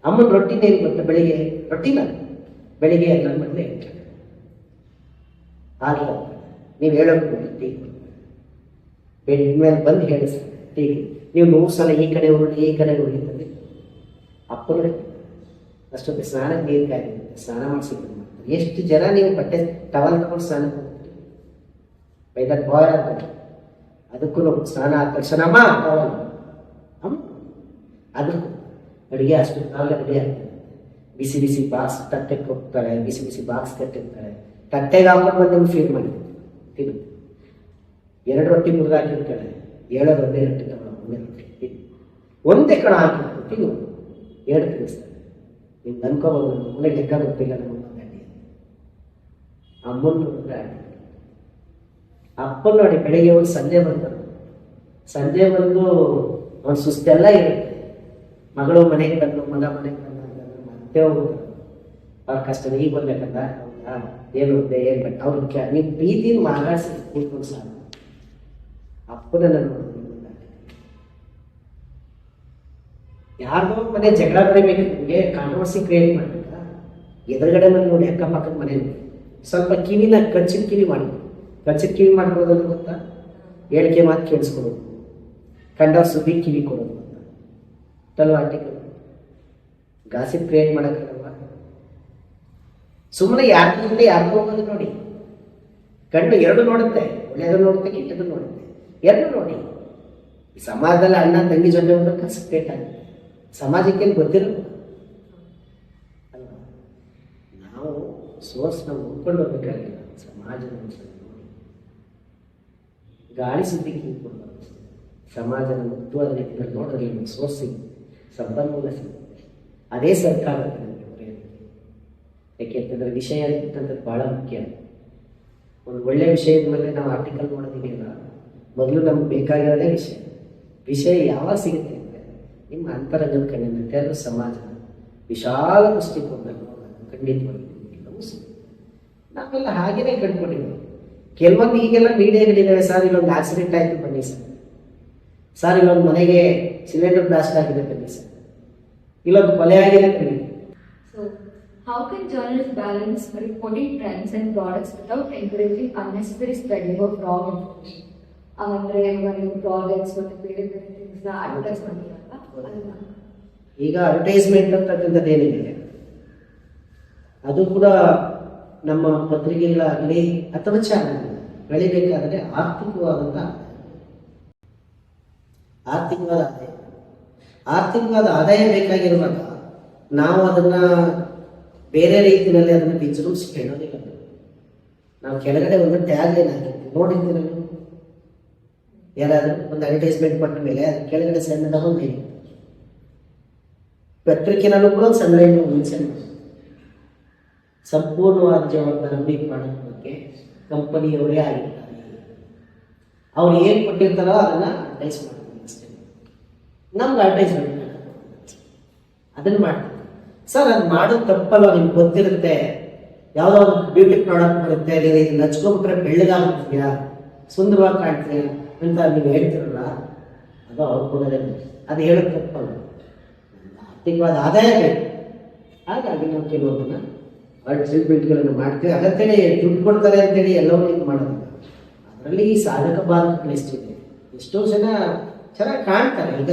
ಅಮ್ಮನ ರೊಟ್ಟಿನೇ ಗೊತ್ತಾ? ಬೆಳಿಗ್ಗೆ ರೊಟ್ಟಿನ ಬೆಳಿಗ್ಗೆ ಎಲ್ಲ ಮೊದಲೇ ಆಗಲ್ಲ. ನೀವು ಹೇಳೋದು ಟೀ ಬೆಡ್ ಮೇಲೆ ಬಂದು ಹೇಳಿಸ್ತಾರೆ ಟೀ. ನೀವು 100 ಸಲ ಈ ಕಡೆ ಉರುಳಿ ಈ ಕಡೆ ಉಳಿತದೆ. ಅಪ್ಪನ ಅಷ್ಟೊತ್ತಿಗೆ ಸ್ನಾನ ನೀರು ಕಾಯ್ದಿರುತ್ತೆ, ಸ್ನಾನ ಮಾಡಿಸಿದ್ರು. ಎಷ್ಟು ಜನ ನೀವು ಬಟ್ಟೆ ಟವಲ್ ತಗೊಂಡು ಸ್ನಾನ ಮಾಡ್ತೀರಿ? ಬೈದಾಗ ಬಾಯ್ ಆಗ್ತಾರೆ. ಅದಕ್ಕೂ ಸ್ನಾನ ಆದ ತಕ್ಷಣ ಅಮ್ಮ ಟವಲ್ ಅದಕ್ಕೂ ಅಡುಗೆ ಅಷ್ಟು ನಾಳೆ ರೆಡಿ ಆಗ್ತದೆ. ಬಿಸಿ ಬಿಸಿ ಬಾಕ್ಸ್ ತಟ್ಟೆಗೆ ಹೋಗ್ತಾಳೆ, ಬಿಸಿ ಬಿಸಿ ಬಾಕ್ಸ್ ಕಟ್ಟಿರ್ತಾಳೆ, ತಟ್ಟೆಗೆ ಹಾಕೊಂಡು ಬಂದು ನಿಮ್ಗೆ ಫೀಲ್ ಮಾಡಿರ್ತೀವಿ ತಿನ್ನುತ್ತೆ. 2 ರೊಟ್ಟಿ ಮುರಿದು ಹಾಕಿರ್ತಾಳೆ, 7 ಒಂದೇ ರೊಟ್ಟಿ ತಗೊಳ್ಳೋ ಒಂದೇ ರೊಟ್ಟಿ ಒಂದೇ ಕಣ ಹಾಕಿರ್ತಾರೆ ತಿನ್ನು 2 ತಿನ್ನಿಸ್ತಾರೆ. ನಿಮ್ಗೆ ಅನ್ಕೋಬೋದು ಮನೆಗೆ ಲೆಕ್ಕ ಗೊತ್ತಿಲ್ಲ ನಮ್ಮ ಗಂಡಿ. ಅಮ್ಮನ ನೋಡಿದ್ರೆ ಅಪ್ಪನ ನೋಡಿ ಬೆಳಿಗ್ಗೆ ಒಂದು ಸಂಜೆ ಬರ್ತಾರೆ. ಸಂಜೆ ಬಂದು ಒಂದು ಸುಸ್ತೆಲ್ಲ ಇರುತ್ತೆ. ಮಗಳು ಮನೆಗೆ ಬಂದು ಮಗ ಮನೆಗೆ ಬಂದು ಮತ್ತೆ ಹೋಗ್ತಾರೆ. ಅವ್ರ ಕಷ್ಟ ಈಗ ಬರ್ಬೇಕಂತ ಹೌದಾ ಏನು ಏನು ಬಟ್ ಅವ್ರಿಗೆ ನೀವು ಪ್ರೀತಿನ ಮಾಗಾಡಿಸಿ ಕೂತ್ಕೊಂಡು ಸಾಕು. ಅಪ್ಪನನ್ನ ನೋಡೋದು ಯಾರ್ದೋ ಮನೆ ಜಗಳ ಬರೀಬೇಕು, ನಿಮಗೆ ಕಾಂಟ್ರವರ್ಸಿ ಕ್ರಿಯೇಟ್ ಮಾಡ್ಬೇಕಾ? ಎದುರುಗಡೆ ಮನೆ ನೋಡಿ, ಅಕ್ಕಪಕ್ಕದ ಮನೆ ನೋಡಿ, ಸ್ವಲ್ಪ ಕಿವಿನ ಕಚ್ಚಿನ ಕಿವಿ ಮಾಡ್ಬೋದು. ಕಚ್ಚಿನ ಕಿವಿ ಮಾಡ್ಕೊಳ್ಳೋದು ಗೊತ್ತಾ? ಹೇಳಿಕೆ ಮಾತು ಕೇಳಿಸ್ಕೊಡೋದು, ಕಂಡ ಸುದ್ದಿ ಕಿವಿ ಕೊಡೋದು ತಲ್ವ ಆರ್ಟಿಕಲ್. ಗಾಸಿಪ್ ಕ್ರಿಯೇಟ್ ಮಾಡೋಕ್ಕಲ್ವಾ? ಸುಮ್ಮನೆ ಯಾರ್ದು ಹೋಗೋದು ನೋಡಿ. ಕಣ್ಣು 2 ನೋಡುತ್ತೆ, ಒಳ್ಳೆಯದು ನೋಡುತ್ತೆ, ಕೆಟ್ಟದ್ದು ನೋಡುತ್ತೆ, 2 ನೋಡಿ. ಸಮಾಜದಲ್ಲಿ ಅಣ್ಣ ತಂಗಿ ಜೊತೆ ಹೋಗೋಕೆ ಕ್ರಿಯೇಟ್ ಆಗುತ್ತೆ. ಸಮಾಜಕ್ಕೆ ಗೊತ್ತಿರಲ್ಲ ಅಲ್ವಾ? ನಾವು ಸೋರ್ಸ್ ನಾವು ಉಳ್ಕೊಂಡು ಹೋಗ್ಬೇಕಾಗಿಲ್ಲ. ಸಮಾಜದ ನೋಡಿ ಗಾಳಿ ಸುದ್ದಿ ಕಿಂಗ್ಕೊಂಡು ಸಮಾಜದ ಮುಕ್ತವಾದ ರೀತಿಯಲ್ಲಿ ನೋಡಿದ್ರೆ ನಿಮಗೆ ಸೋರ್ಸ್ ಸಿಗುತ್ತೆ, ಸಂಪನ್ಮೂಲ ಸಿಗುತ್ತೆ. ಅದೇ ಸರ್ಕಾರ ಯಾಕೆಂತಂದ್ರೆ ವಿಷಯ ಅಂತಂದ್ರೆ ಬಹಳ ಮುಖ್ಯ. ಒಂದು ಒಳ್ಳೆ ವಿಷಯದ ಮೇಲೆ ನಾವು ಆರ್ಟಿಕಲ್ ಮಾಡೋದಿದೆಯಲ್ಲ, ಮೊದಲು ನಮ್ಗೆ ಬೇಕಾಗಿರೋದೇ ವಿಷಯ ಯಾವಾಗ ಸಿಗುತ್ತೆ ಅಂದರೆ ನಿಮ್ಮ ಅಂತರಂಗದ ಕಣ್ಣಿನ ತೆರೆದು ಸಮಾಜ ವಿಶಾಲ ದೃಷ್ಟಿಕೋನದಲ್ಲಿ ನೋಡೋದು ಖಂಡಿತವಾಗಿ ಎಲ್ಲವೂ ಸಿಗುತ್ತೆ. ನಾವೆಲ್ಲ ಹಾಗೇನೆ ಕಂಡುಕೊಂಡಿದ್ದೀವಿ. ಕೆಲವೊಂದು ಈಗೆಲ್ಲ ಮೀಡಿಯಾಗಳಿದ್ದಾವೆ, ಸರ್ ಇಲ್ಲೊಂದು ಆಕ್ಸಿಡೆಂಟ್ ಆಯಿತು ಬನ್ನಿ ಸರ್ ಇಲ್ಲೊಂದು ಮನೆಗೆ ಸಿಲಿಂಡರ್ ಬ್ಲಾಸ್ಟ್ ಆಗಿದೆ ಬನ್ನಿ ಸರ್, ಇಲ್ಲೊಂದು ಕೊಲೆ ಆಗಿದೆ ಬನ್ನಿ. So, how can journalists balance reporting trends and products without encouraging unnecessary spreading of wrong information? ಅಂದ್ರೆ ನೀವು ಪ್ರಾಡಕ್ಟ್ಸ್ ಮತ್ತು ಬೇರೆ ಬೇರೆ ಥಿಂಗ್ಸ್ನ ಅಡ್ವರ್ಟೈಸ್ ಮಾಡ್ತೀರಲ್ಲ ಅದನ್ನ. ಈಗ ಅಡ್ವರ್ಟೈಸ್ಮೆಂಟ್ ಅಂತಕ್ಕಂಥದ್ದು ಏನಿದೆ ಅದು ಕೂಡ ನಮ್ಮ ಪತ್ರಿಕೆಗಳಾಗಲಿ ಅಥವಾ ಚಾನಲ್ ಬೆಳಿಬೇಕಾದ್ರೆ ಆರ್ಥಿಕವಾದ ಆದಾಯ ಬೇಕಾಗಿರುವಾಗ ನಾವು ಅದನ್ನ ಬೇರೆ ರೀತಿಯಲ್ಲಿ ಅದನ್ನು ವಿಜೃಂಭಿಸಿ ಹೇಳೋದಿಲ್ಲ. ನಾವು ಕೆಳಗಡೆ ಒಂದು ಟ್ಯಾಗ್ ಲೈನ್ ಹಾಕಿರ್ತೀವಿ, ನೋಡಿರ್ತೀರ ನೀವು? ಯಾರಾದರೂ ಒಂದು ಅಡ್ವರ್ಟೈಸ್ಮೆಂಟ್ ಕೊಟ್ಟ ಮೇಲೆ ಅದ್ರ ಕೆಳಗಡೆ ಸಣ್ಣದಾಗ ಒಂದು ಲೈನ್, ಪತ್ರಿಕೆನಲ್ಲೂ ಕೂಡ ಒಂದು ಸಣ್ಣ ಲೈನ್ ಮೆನ್ಷನ್ ಮಾಡಿ, ಸಂಪೂರ್ಣವಾದ ಜವಾಬ್ದಾರಿ ಪ್ರಾಡಕ್ಟ್ ಬಗ್ಗೆ ಕಂಪನಿಯವರೇ ಆಗಿರ್ತಾರೆ. ಅವ್ರು ಏನು ಕೊಟ್ಟಿರ್ತಾರೋ ಅದನ್ನ ಅಡ್ವರ್ಟೈಸ್ ಮಾಡ್ತೀವಿ ಅಷ್ಟೇ. ನಮ್ಗೆ ಅಡ್ವರ್ಟೈಸ್ಮೆಂಟ್ ಅದನ್ನ ಮಾಡ್ತೀವಿ. ಸರ್ ಅದು ಮಾಡೋದು ತಪ್ಪಲ್ಲ, ನಿಮ್ಗೆ ಗೊತ್ತಿರುತ್ತೆ. ಯಾವುದೋ ಒಂದು ಬ್ಯೂಟಿ ಪ್ರಾಡಕ್ಟ್ ಬರುತ್ತೆ, ನೀವು ಇದನ್ನ ಹಚ್ಕೊಂಡ್ಬಿಟ್ರೆ ಬೆಳ್ಳಗಾಗ್ತೀಯಾ, ಸುಂದರವಾಗಿ ಕಾಣ್ತೀಯಾ ಅಂತ ನೀವು ಹೇಳ್ತಿರಲ್ಲ, ಅದು ಅವ್ರು ಕೊಡೋದೇ. ಅದು ಹೇಳೋದು ತಪ್ಪಲ್ಲ, ಆರ್ಥಿಕವಾದ ಆದಾಯ ಬೇಕು. ಹಾಗಾಗಿ ನಾವು ಕೆಲವೊಂದನ್ನ ಟ್ರೀಟ್ಮೆಂಟ್ಗಳನ್ನು ಮಾಡ್ತೀವಿ. ಅಗತ್ಯನೇ ದುಡ್ಡು ಕೊಡ್ತಾರೆ ಅಂತೇಳಿ ಎಲ್ಲವೂ ಇದು ಮಾಡೋದಿಲ್ಲ. ಅದರಲ್ಲಿ ಸಾಧಕ ಬಾಧಕಗಳು ಎಷ್ಟಿದೆ. ಎಷ್ಟೋ ಜನ ಚೆನ್ನಾಗಿ ಕಾಣ್ತಾರೆ. ಈಗ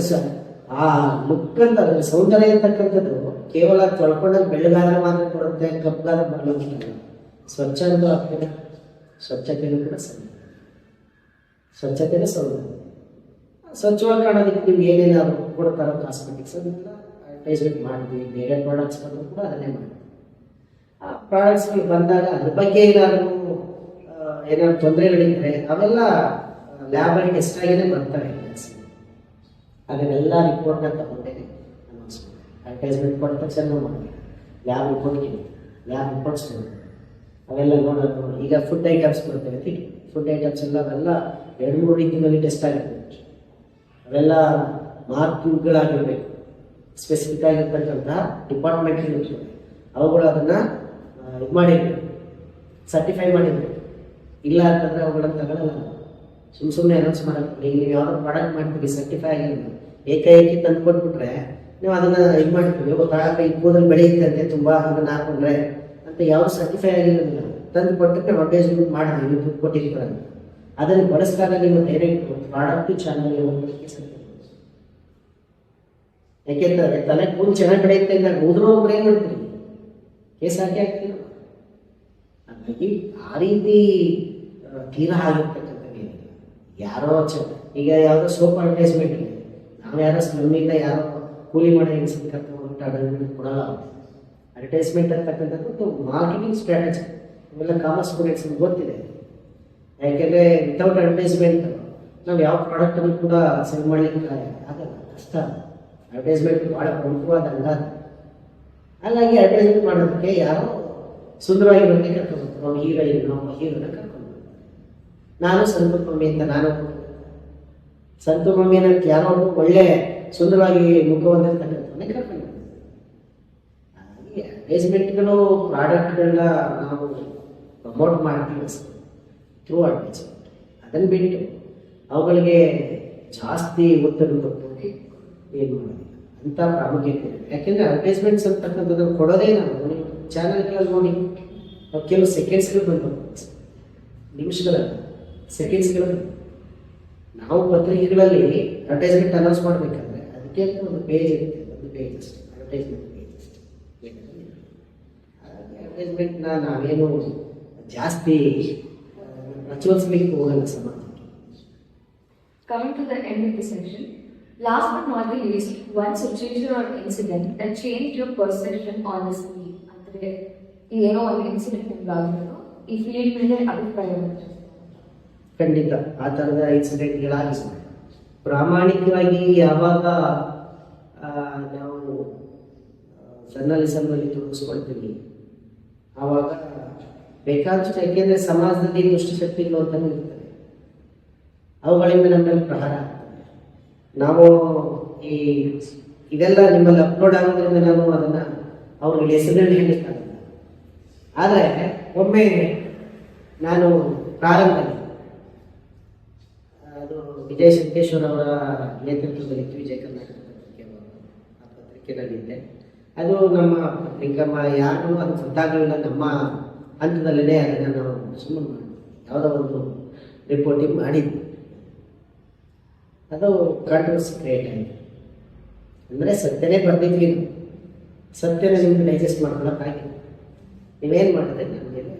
ಆ ಲುಕ್ ಅಂತ ಅದ್ರ ಸೌಂದರ್ಯ ಅಂತಕ್ಕಂಥದ್ದು ಕೇವಲ ತೊಳ್ಕೊಂಡಾಗ ಬೆಳ್ಳಗಾದ ಮಾತ್ರ ಕೊಡುತ್ತೆ, ಕಪ್ಪಗಾದ ಬರಲಿಲ್ಲ. ಸ್ವಚ್ಛ ಅಂತ ಆಗ್ತದೆ, ಸ್ವಚ್ಛತೆಯೂ ಕೂಡ ಸ್ವಚ್ಛತೆಯೂ ಸೌಂದರ್ಯ. ಸ್ವಚ್ಛವಾಗಿ ಕಾಣೋದಕ್ಕೆ ನೀವು ಏನೇನಾದ್ರು ಕೊಡ್ತಾರೋ ಕಾಸ್ಮೆಟಿಕ್ಸ್ ಅದನ್ನೆಲ್ಲ ಅಡ್ವರ್ಟೈಸ್ಮೆಂಟ್ ಮಾಡ್ತೀವಿ. ಬೇರೆ ಪ್ರಾಡಕ್ಟ್ಸ್ ಬಂದರೂ ಕೂಡ ಅದನ್ನೇ ಮಾಡ್ತೀವಿ. ಆ ಪ್ರಾಡಕ್ಟ್ಸ್ಗಳು ಬಂದಾಗ ಅದ್ರ ಬಗ್ಗೆ ಏನಾದ್ರು ತೊಂದರೆಗಳಿದ್ರೆ ಅವೆಲ್ಲ ಲ್ಯಾಬಲ್ಲಿ ಟೆಸ್ಟ್ ಆಗಿನೇ ಬರ್ತವೆ. ಅದನ್ನೆಲ್ಲ ರಿಪೋರ್ಟ್ನ ತಗೊಂಡೇನೆ ಅಡ್ವರ್ಟೈಸ್ಮೆಂಟ್ ಕೊಟ್ಟ ತಕ್ಷಣ ನಾವು ಮಾಡ್ತೀವಿ. ಲ್ಯಾಬ್ ರಿಪೋರ್ಟ್ಸ್ ಅವೆಲ್ಲ ನೋಡೋದು. ಈಗ ಫುಡ್ ಐಟಮ್ಸ್ ಬರ್ತವೆ, ಫುಡ್ ಐಟಮ್ಸ್ ಎಲ್ಲ ಅವೆಲ್ಲ 2-3 ರೀತಿಯಲ್ಲಿ ಟೆಸ್ಟ್ ಆಗಿರ್ಬೇಕು. ಅವೆಲ್ಲ ಮಾರ್ಕ್ಗಳಾಗಿರ್ಬೇಕು, ಸ್ಪೆಸಿಫಿಕ್ ಆಗಿರ್ತಕ್ಕಂಥ ಡಿಪಾರ್ಟ್ಮೆಂಟ್ ಇರ್ತದೆ. ಅವುಗಳು ಅದನ್ನು ಇದು ಮಾಡಿರ್ಬೇಕು, ಸರ್ಟಿಫೈ ಮಾಡಿರ್ಬೇಕು. ಇಲ್ಲ ಅಂತಂದರೆ ಅವುಗಳನ್ನು ತಗೊಳ್ಳಲ್ಲ. ಸುಮ್ಮನೆ ಅನೌನ್ಸ್ ಮಾಡೋದು. ಈಗ ನೀವು ಯಾವುದೋ ಪ್ರಾಡಕ್ಟ್ ಮಾಡ್ತೀವಿ ಸರ್ಟಿಫೈ ಆಗಿಲ್ಲ, ಏಕಾಏಕಿ ತಂದು ಕೊಟ್ಬಿಟ್ರೆ ನೀವು ಅದನ್ನು ಇದು ಮಾಡ್ತೀವಿ. ಪ್ರಾಡಕ್ಟ್ ಈ ಕೂದಲು ಬೆಳೆಯುತ್ತೆ ತುಂಬ, ಅದನ್ನು ಹಾಕೊಂಡ್ರೆ ಅಂತ ಯಾವುದು ಸರ್ಟಿಫೈ ಆಗಿರೋದಿಲ್ಲ. ತಂದು ಕೊಟ್ಟರೆ ಅಡ್ವರ್ಟೈಸ್ಮೆಂಟ್ ಮಾಡಿದ್ವಿ, ನೀವು ದುಡ್ಡು ಕೊಟ್ಟಿರ್ತಾರೆ. ಅದನ್ನು ಬಳಸಿದಾಗ ನೀವು ಡೈರೆಕ್ಟ್ ಪ್ರಾಡಕ್ಟು ಚಾನಲ್ ಯಾಕೆಂದ್ರೆ ತಲೆ ಕೂದಲು ಚೆನ್ನಾಗಿ ಬೆಳೆಯುತ್ತೆ ಅಂತ ಹೋದ್ರೂ ಒಬ್ರು ಏನು ಮಾಡ್ತೀರಿ, ಕೇಸ್ ಹಾಕಿ ಹಾಕ್ತೀರ. ಹಾಗಾಗಿ ಆ ರೀತಿ ತೀರಾ ಆಗಿರ್ತಕ್ಕಂಥದ್ದು ಯಾರೋ ಈಗ ಯಾವುದೋ ಸೋಪ್ ಅಡ್ವರ್ಟೈಸ್ಮೆಂಟ್ ಇದೆ, ನಾವು ಯಾರೋ ಸ್ಲಮ್ಮಿಂದ ಯಾರೋ ಕೂಲಿ ಮಾಡಿ ಹೆಂಗಸನ್ನು ಕರ್ಕೊಂಡು ಅಡ್ವರ್ಟೈಸ್ಮೆಂಟ್ ಕೊಡಲ್ಲ. ಅಡ್ವರ್ಟೈಸ್ಮೆಂಟ್ ಅಂತಕ್ಕಂಥದ್ದು ಮಾರ್ಕೆಟಿಂಗ್ ಸ್ಟ್ರಾಟಜಿ. ಇವೆಲ್ಲ ಕಾಮರ್ಸ್ ಸ್ಟೂಡೆಂಟ್ಸ್ ಗೊತ್ತಿದೆ. ಯಾಕೆಂದರೆ ವಿತೌಟ್ ಅಡ್ವರ್ಟೈಸ್ಮೆಂಟ್ ನಾವು ಯಾವ ಪ್ರಾಡಕ್ಟನ್ನು ಕೂಡ ಸೆಲ್ ಮಾಡಲಿಕ್ಕೆ ಆಗಲ್ಲ, ಕಷ್ಟ. ಅಡ್ವರ್ಟೈಸ್ಮೆಂಟ್ ಭಾಳ ಪ್ರಮುಖವಾದ ಅಂಗ. ಹಾಗಾಗಿ ಅಡ್ವರ್ಟೈಸ್ಮೆಂಟ್ ಮಾಡೋದಕ್ಕೆ ಯಾರೋ ಸುಂದರವಾಗಿ ಬರಲಿ ಕರ್ಕೊಂಡು ನಾವು ಹೀರೋನ ಕರ್ಕೊಂಡು. ನಾನು ಸಂತೂರ್ ಮಮ್ಮಿ ಅಂತ ಸಂತೂರ್ ಮಮ್ಮಿ ಅನ್ನೋಕ್ಕೆ ಯಾರೋ ಒಳ್ಳೆ ಸುಂದರವಾಗಿ ಮುಖ ಹೊಂದಿರ್ತಕ್ಕಂಥವನ್ನೇ ಕರ್ಕೊಂಡು. ಹಾಗಾಗಿ ಅಡ್ವರ್ಟೈಸ್ಮೆಂಟ್ಗಳು ಪ್ರಾಡಕ್ಟ್ಗಳನ್ನ ನಾವು ಪ್ರಮೋಟ್ ಮಾಡ್ತೀವಿ ಥ್ರೂ ಅಡ್ವರ್ಟೈಸ್ಮೆಂಟ್. ಅದನ್ನು ಬಿಟ್ಟು ಅವುಗಳಿಗೆ ಜಾಸ್ತಿ ಒತ್ತಡ ಕೊಟ್ಟು ಏನು ಮಾಡೋದಿಲ್ಲ ಅಂತ ಪ್ರಾಮುಖ್ಯತೆ ಇದೆ. ಯಾಕೆಂದರೆ ಅಡ್ವರ್ಟೈಸ್ಮೆಂಟ್ಸ್ ಅಂತಕ್ಕಂಥದ್ದನ್ನು ಕೊಡೋದೇ ನಾವು ಚಾನಲ್ಗಳಲ್ಲಿ ನೋಡಿ ಕೆಲವು ಸೆಕೆಂಡ್ಸ್ಗಳು ಬಂದು ನಿಮಿಷಗಳಲ್ಲ, ಸೆಕೆಂಡ್ಸ್ಗಳಲ್ಲಿ. ನಾವು ಪತ್ರಿಕೆಗಳಲ್ಲಿ ಅಡ್ವರ್ಟೈಸ್ಮೆಂಟ್ ಅನೌನ್ಸ್ ಮಾಡಬೇಕಂದ್ರೆ ಅದಕ್ಕೆ ಒಂದು ಪೇಜ್ ಇರುತ್ತೆ, ಒಂದು ಪೇಜ್ ಅಷ್ಟೇ ಅಡ್ವರ್ಟೈಸ್ಮೆಂಟ್ ಪೇಜ್ ಅಷ್ಟೇ. ಹಾಗಾಗಿ ಅಡ್ವರ್ಟೈಸ್ಮೆಂಟ್ನ ನಾವೇನು ಜಾಸ್ತಿ ಪ್ರಚೋದಿಸಲಿಕ್ಕೆ ಹೋಗಲ್ಲ ಸಮಾಜಕ್ಕೆ. Coming to the end of the session, last but not the least, one situation or incident that changed your perception on this field. ಅಂದರೆ ಏನೋ ಒಂದು ಇನ್ಸಿಡೆಂಟ್ ನಿಮ್ಗಾಗಿರೋದು ಈ ಫೀಲ್ಡ್ ಮೇಲೆ ಅಭಿಪ್ರಾಯ. ಖಂಡಿತ ಆ ಥರದ ಇನ್ಸಿಡೆಂಟ್ಗಳಾಗಿದೆ. ಪ್ರಾಮಾಣಿಕವಾಗಿ ಯಾವಾಗ ನಾವು ಜರ್ನಲಿಸಮ್ನಲ್ಲಿ ತೊಡಗಿಸ್ಕೊಳ್ತೀವಿ ಆವಾಗ ಬೇಕಾದಷ್ಟು, ಯಾಕೆಂದರೆ ಸಮಾಜದಲ್ಲಿ ದುಷ್ಟಶಕ್ತಿಗಳು ಅಂತಲೂ ಇರ್ತವೆ. ಅವುಗಳಿಂದ ನಮ್ಮಲ್ಲಿ ಪ್ರಹಾರ ಆಗ್ತದೆ. ನಾವು ಇದೆಲ್ಲ ನಿಮ್ಮಲ್ಲಿ ಅಪ್ಲೋಡ್ ಆಗೋದ್ರಿಂದ ನಾವು ಅದನ್ನು ಅವ್ರಿಗೆ ಹೆಸರಲ್ಲಿ ಹೇಳಲಿಕ್ಕಾಗಲ್ಲ. ಆದರೆ ಒಮ್ಮೆ ನಾನು ಪ್ರಾರಂಭದಲ್ಲಿ ಅದು ವಿಜಯ ಸಂಕೇಶ್ವರ್ ಅವರ ನೇತೃತ್ವದಲ್ಲಿ ವಿಜಯ ಕರ್ನಾಟಕ ಪತ್ರಿಕೆ ಆ ಪತ್ರಿಕೆಯಲ್ಲಿದ್ದೆ. ಅದು ನಮ್ಮ ಪತ್ರಿಕಮ್ಮ ಯಾರಿಗೂ ಅದು ಗೊತ್ತಾಗಲಿಲ್ಲ. ನಮ್ಮ ಹಂತದಲ್ಲೇ ಅದನ್ನು ನಾವು ಸುಮ್ಮನೆ ಮಾಡಿದ್ವಿ, ಯಾವುದೋ ಒಂದು ರಿಪೋರ್ಟಿಂಗ್ ಮಾಡಿದ್ವಿ. ಅದು ಕಾಂಟ್ರವರ್ಸಿ ಕ್ರಿಯೇಟ್ ಆಯಿತು. ಅಂದರೆ ಸತ್ಯನೇ ಬರ್ದಿದ್ವಿ, ಸತ್ಯನ ನಿಮ್ಗೆ ಡೈಜೆಸ್ಟ್ ಮಾಡ್ಕೊಳಕ್ಕಾಗಿಲ್ಲ. ನೀವೇನು ಮಾಡಿದ್ರೆ ನನ್ನ ಮೇಲೆ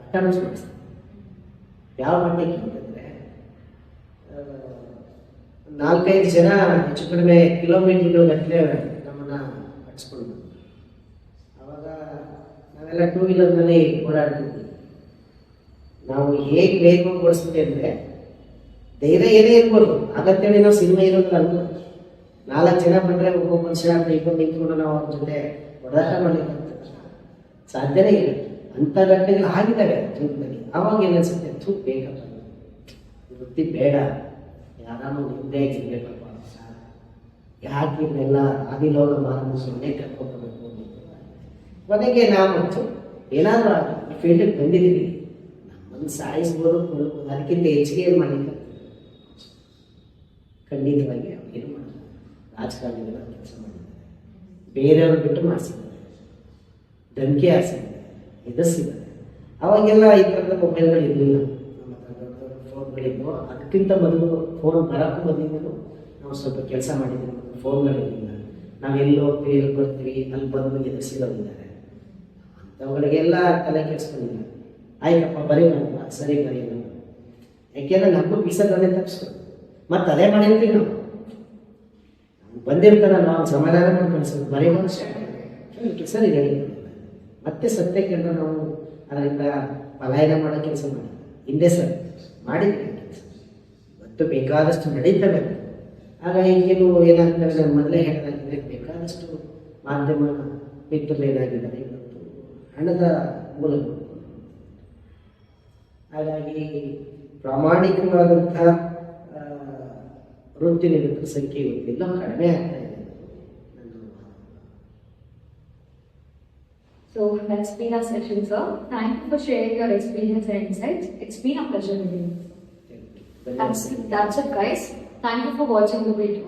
ಅಟೆಂಪ್ಟ್ಸ್ ಮಾಡಿಸ್ತೀವಿ. ಯಾವ ಮಟ್ಟಿಗೆ ಅಂತಂದರೆ 4-5 ಜನ ಹೆಚ್ಚು ಕಡಿಮೆ ಕಿಲೋಮೀಟರ್ಗಳು ಗಟ್ಟಲೆ ನಮ್ಮನ್ನು ಜೀವನ ಕಟ್ಸ್ಕೊಂಡು ಬಂದ್ರು. ಅವಾಗ ನಾವೆಲ್ಲ ಟೂ ವೀಲರ್ನಲ್ಲಿ ಓಡಾಡ್ತಿದ್ವಿ. ನಾವು ಹೇಗೆ ವೇಗವಾಗಿ ಓಡಿಸ್ತೀವಿ ಅಂದರೆ ಧೈರ್ಯ ಏನೇ ಇರ್ಬೋದು, ಆಗತ್ತೇಳಿ ನಾವು ಸಿನಿಮಾ ಇರೋದಿಲ್ಲ ಅನ್ಬೋದು. 4 ಜನ ಬಂದರೆ ಒಬ್ಬ ಮನುಷ್ಯ ಇಬ್ಬರು ನಿಂತ್ಕೊಂಡು ನಾವು ಅವ್ರ ಜೊತೆ ಹೊಡೆದಾಟ ಮಾಡಲಿಕ್ಕೆ ಸಾಧ್ಯನೇ ಇಲ್ಲ. ಅಂಥ ಘಟನೆಗಳು ಆಗಿದ್ದಾವೆ ಜೀವನದಲ್ಲಿ. ಅವಾಗ ಏನನ್ಸುತ್ತೆ, ಬೇಕಪ್ಪ ವೃತ್ತಿ ಬೇಡ, ಯಾರು ನಿಂದೇ ಇರಬೇಕಪ್ಪ, ಯಾಕೆ ಇದನ್ನೆಲ್ಲ ಆದಿಲೋಗ ಮಾರನ್ನು ಸುಮ್ಮನೆ ಕರ್ಕೊಳ್ಬೇಕು. ಕೊನೆಗೆ ನಾವು ಏನಾದರೂ ಈ ಫೀಲ್ಡಿಗೆ ಬಂದಿದ್ದೀವಿ, ನಮ್ಮನ್ನು ಸಾಯಿಸ್ಬೋದು ಕೊಡ್ಬೋದು, ಅದಕ್ಕಿಂತ ಹೆಚ್ಚಿಗೆ ಏನು ಮಾಡಲಿಕ್ಕೆ ಖಂಡಿತವಾಗಿ ಏನು ಮಾಡೋದು. ರಾಜಕಾರಣಿಗಳ ಕೆಲಸ ಮಾಡಿದ್ದಾರೆ, ಬೇರೆಯವ್ರು ಬಿಟ್ಟು ಮಾಡಿಸಿದ್ದಾರೆ, ಧಮಕಿ ಹಾರಿಸಿದ್ದಾರೆ, ಎದುರಿಸಿದ್ದಾರೆ. ಅವಾಗೆಲ್ಲ ಈ ಥರದ ಮೊಬೈಲ್ಗಳು ಇರಲಿಲ್ಲ, ನಮ್ಮ ಹತ್ರ ದೊಡ್ಡ ಫೋನ್ಗಳಿದ್ವು. ಅದಕ್ಕಿಂತ ಮೊದಲು ಫೋನ್ ಬರೋಕ್ಕೂ ಬಂದಿದ್ದನು ನಾವು ಸ್ವಲ್ಪ ಕೆಲಸ ಮಾಡಿದ್ದೀವಿ. ಫೋನ್ಗಳಿರಲಿಲ್ಲ, ನಾವೆಲ್ಲಿ ಹೋಗ್ತೀವಿ, ಎಲ್ಲಿ ಬರ್ತೀವಿ, ಅಲ್ಲಿ ಬಂದು ಎದುರಿಸಿರೋದಿದ್ದಾರೆ. ಅಂಥವುಗಳಿಗೆಲ್ಲ ತಲೆ ಕೆಡಿಸ್ಕೊಂಡಿಲ್ಲ. ಆಯ್ತಪ್ಪ ಬರೀಲ್ಲ, ಸರಿ ಬರೀಲ್ಲ. ಯಾಕೆಂದ್ರೆ ನಮಗೂ ಬೀಸೋದನ್ನೇ ತಪ್ಪಿಸ್ಕೊಂಡು ಮತ್ತು ಅದೇ ಮಾಡಿರ್ತೀವಿ. ನಾವು ಬಂದಿರ್ತಾರ, ನಾವು ಸಮಾಧಾನ ಮಾಡಿ ಕಳಿಸೋದು ಬರೀ ಮನುಷ್ಯ ಸರಿ ಹೇಳಿ ಮತ್ತೆ ಸತ್ಯಕ್ಕೆ ನಾವು ಅದರಿಂದ ಪಲಾಯನ ಮಾಡೋ ಕೆಲಸ ಮಾಡಿ ಹಿಂದೆ ಸರ್ ಮಾಡಿದ್ವಿ ಕೆಲಸ ಮತ್ತು ಬೇಕಾದಷ್ಟು ನಡೀತವೆ. ಹಾಗಾಗಿ ಕೆಲವು ಏನಾಗ್ತವೆ, ನಾನು ಮೊದಲೇ ಹೇಳಿದಾಗಿದೆ, ಬೇಕಾದಷ್ಟು ಮಾಧ್ಯಮ ಮಿತ್ರರು ಏನಾಗಿದ್ದಾರೆ ಇವತ್ತು ಹಣದ ಮೂಲಗಳು. ಹಾಗಾಗಿ ಪ್ರಾಮಾಣಿಕವಾದಂಥ ವೃತ್ತಿ ನಿರತರ ಸಂಖ್ಯೆ ಇವತ್ತೆಲ್ಲ ಕಡಿಮೆ ಆಗ್ತಾ ಇದೆ. So that's been our session, sir. Thank you for sharing your experience and insights. It's been a pleasure with you. That's it, guys. Thank you for watching the video.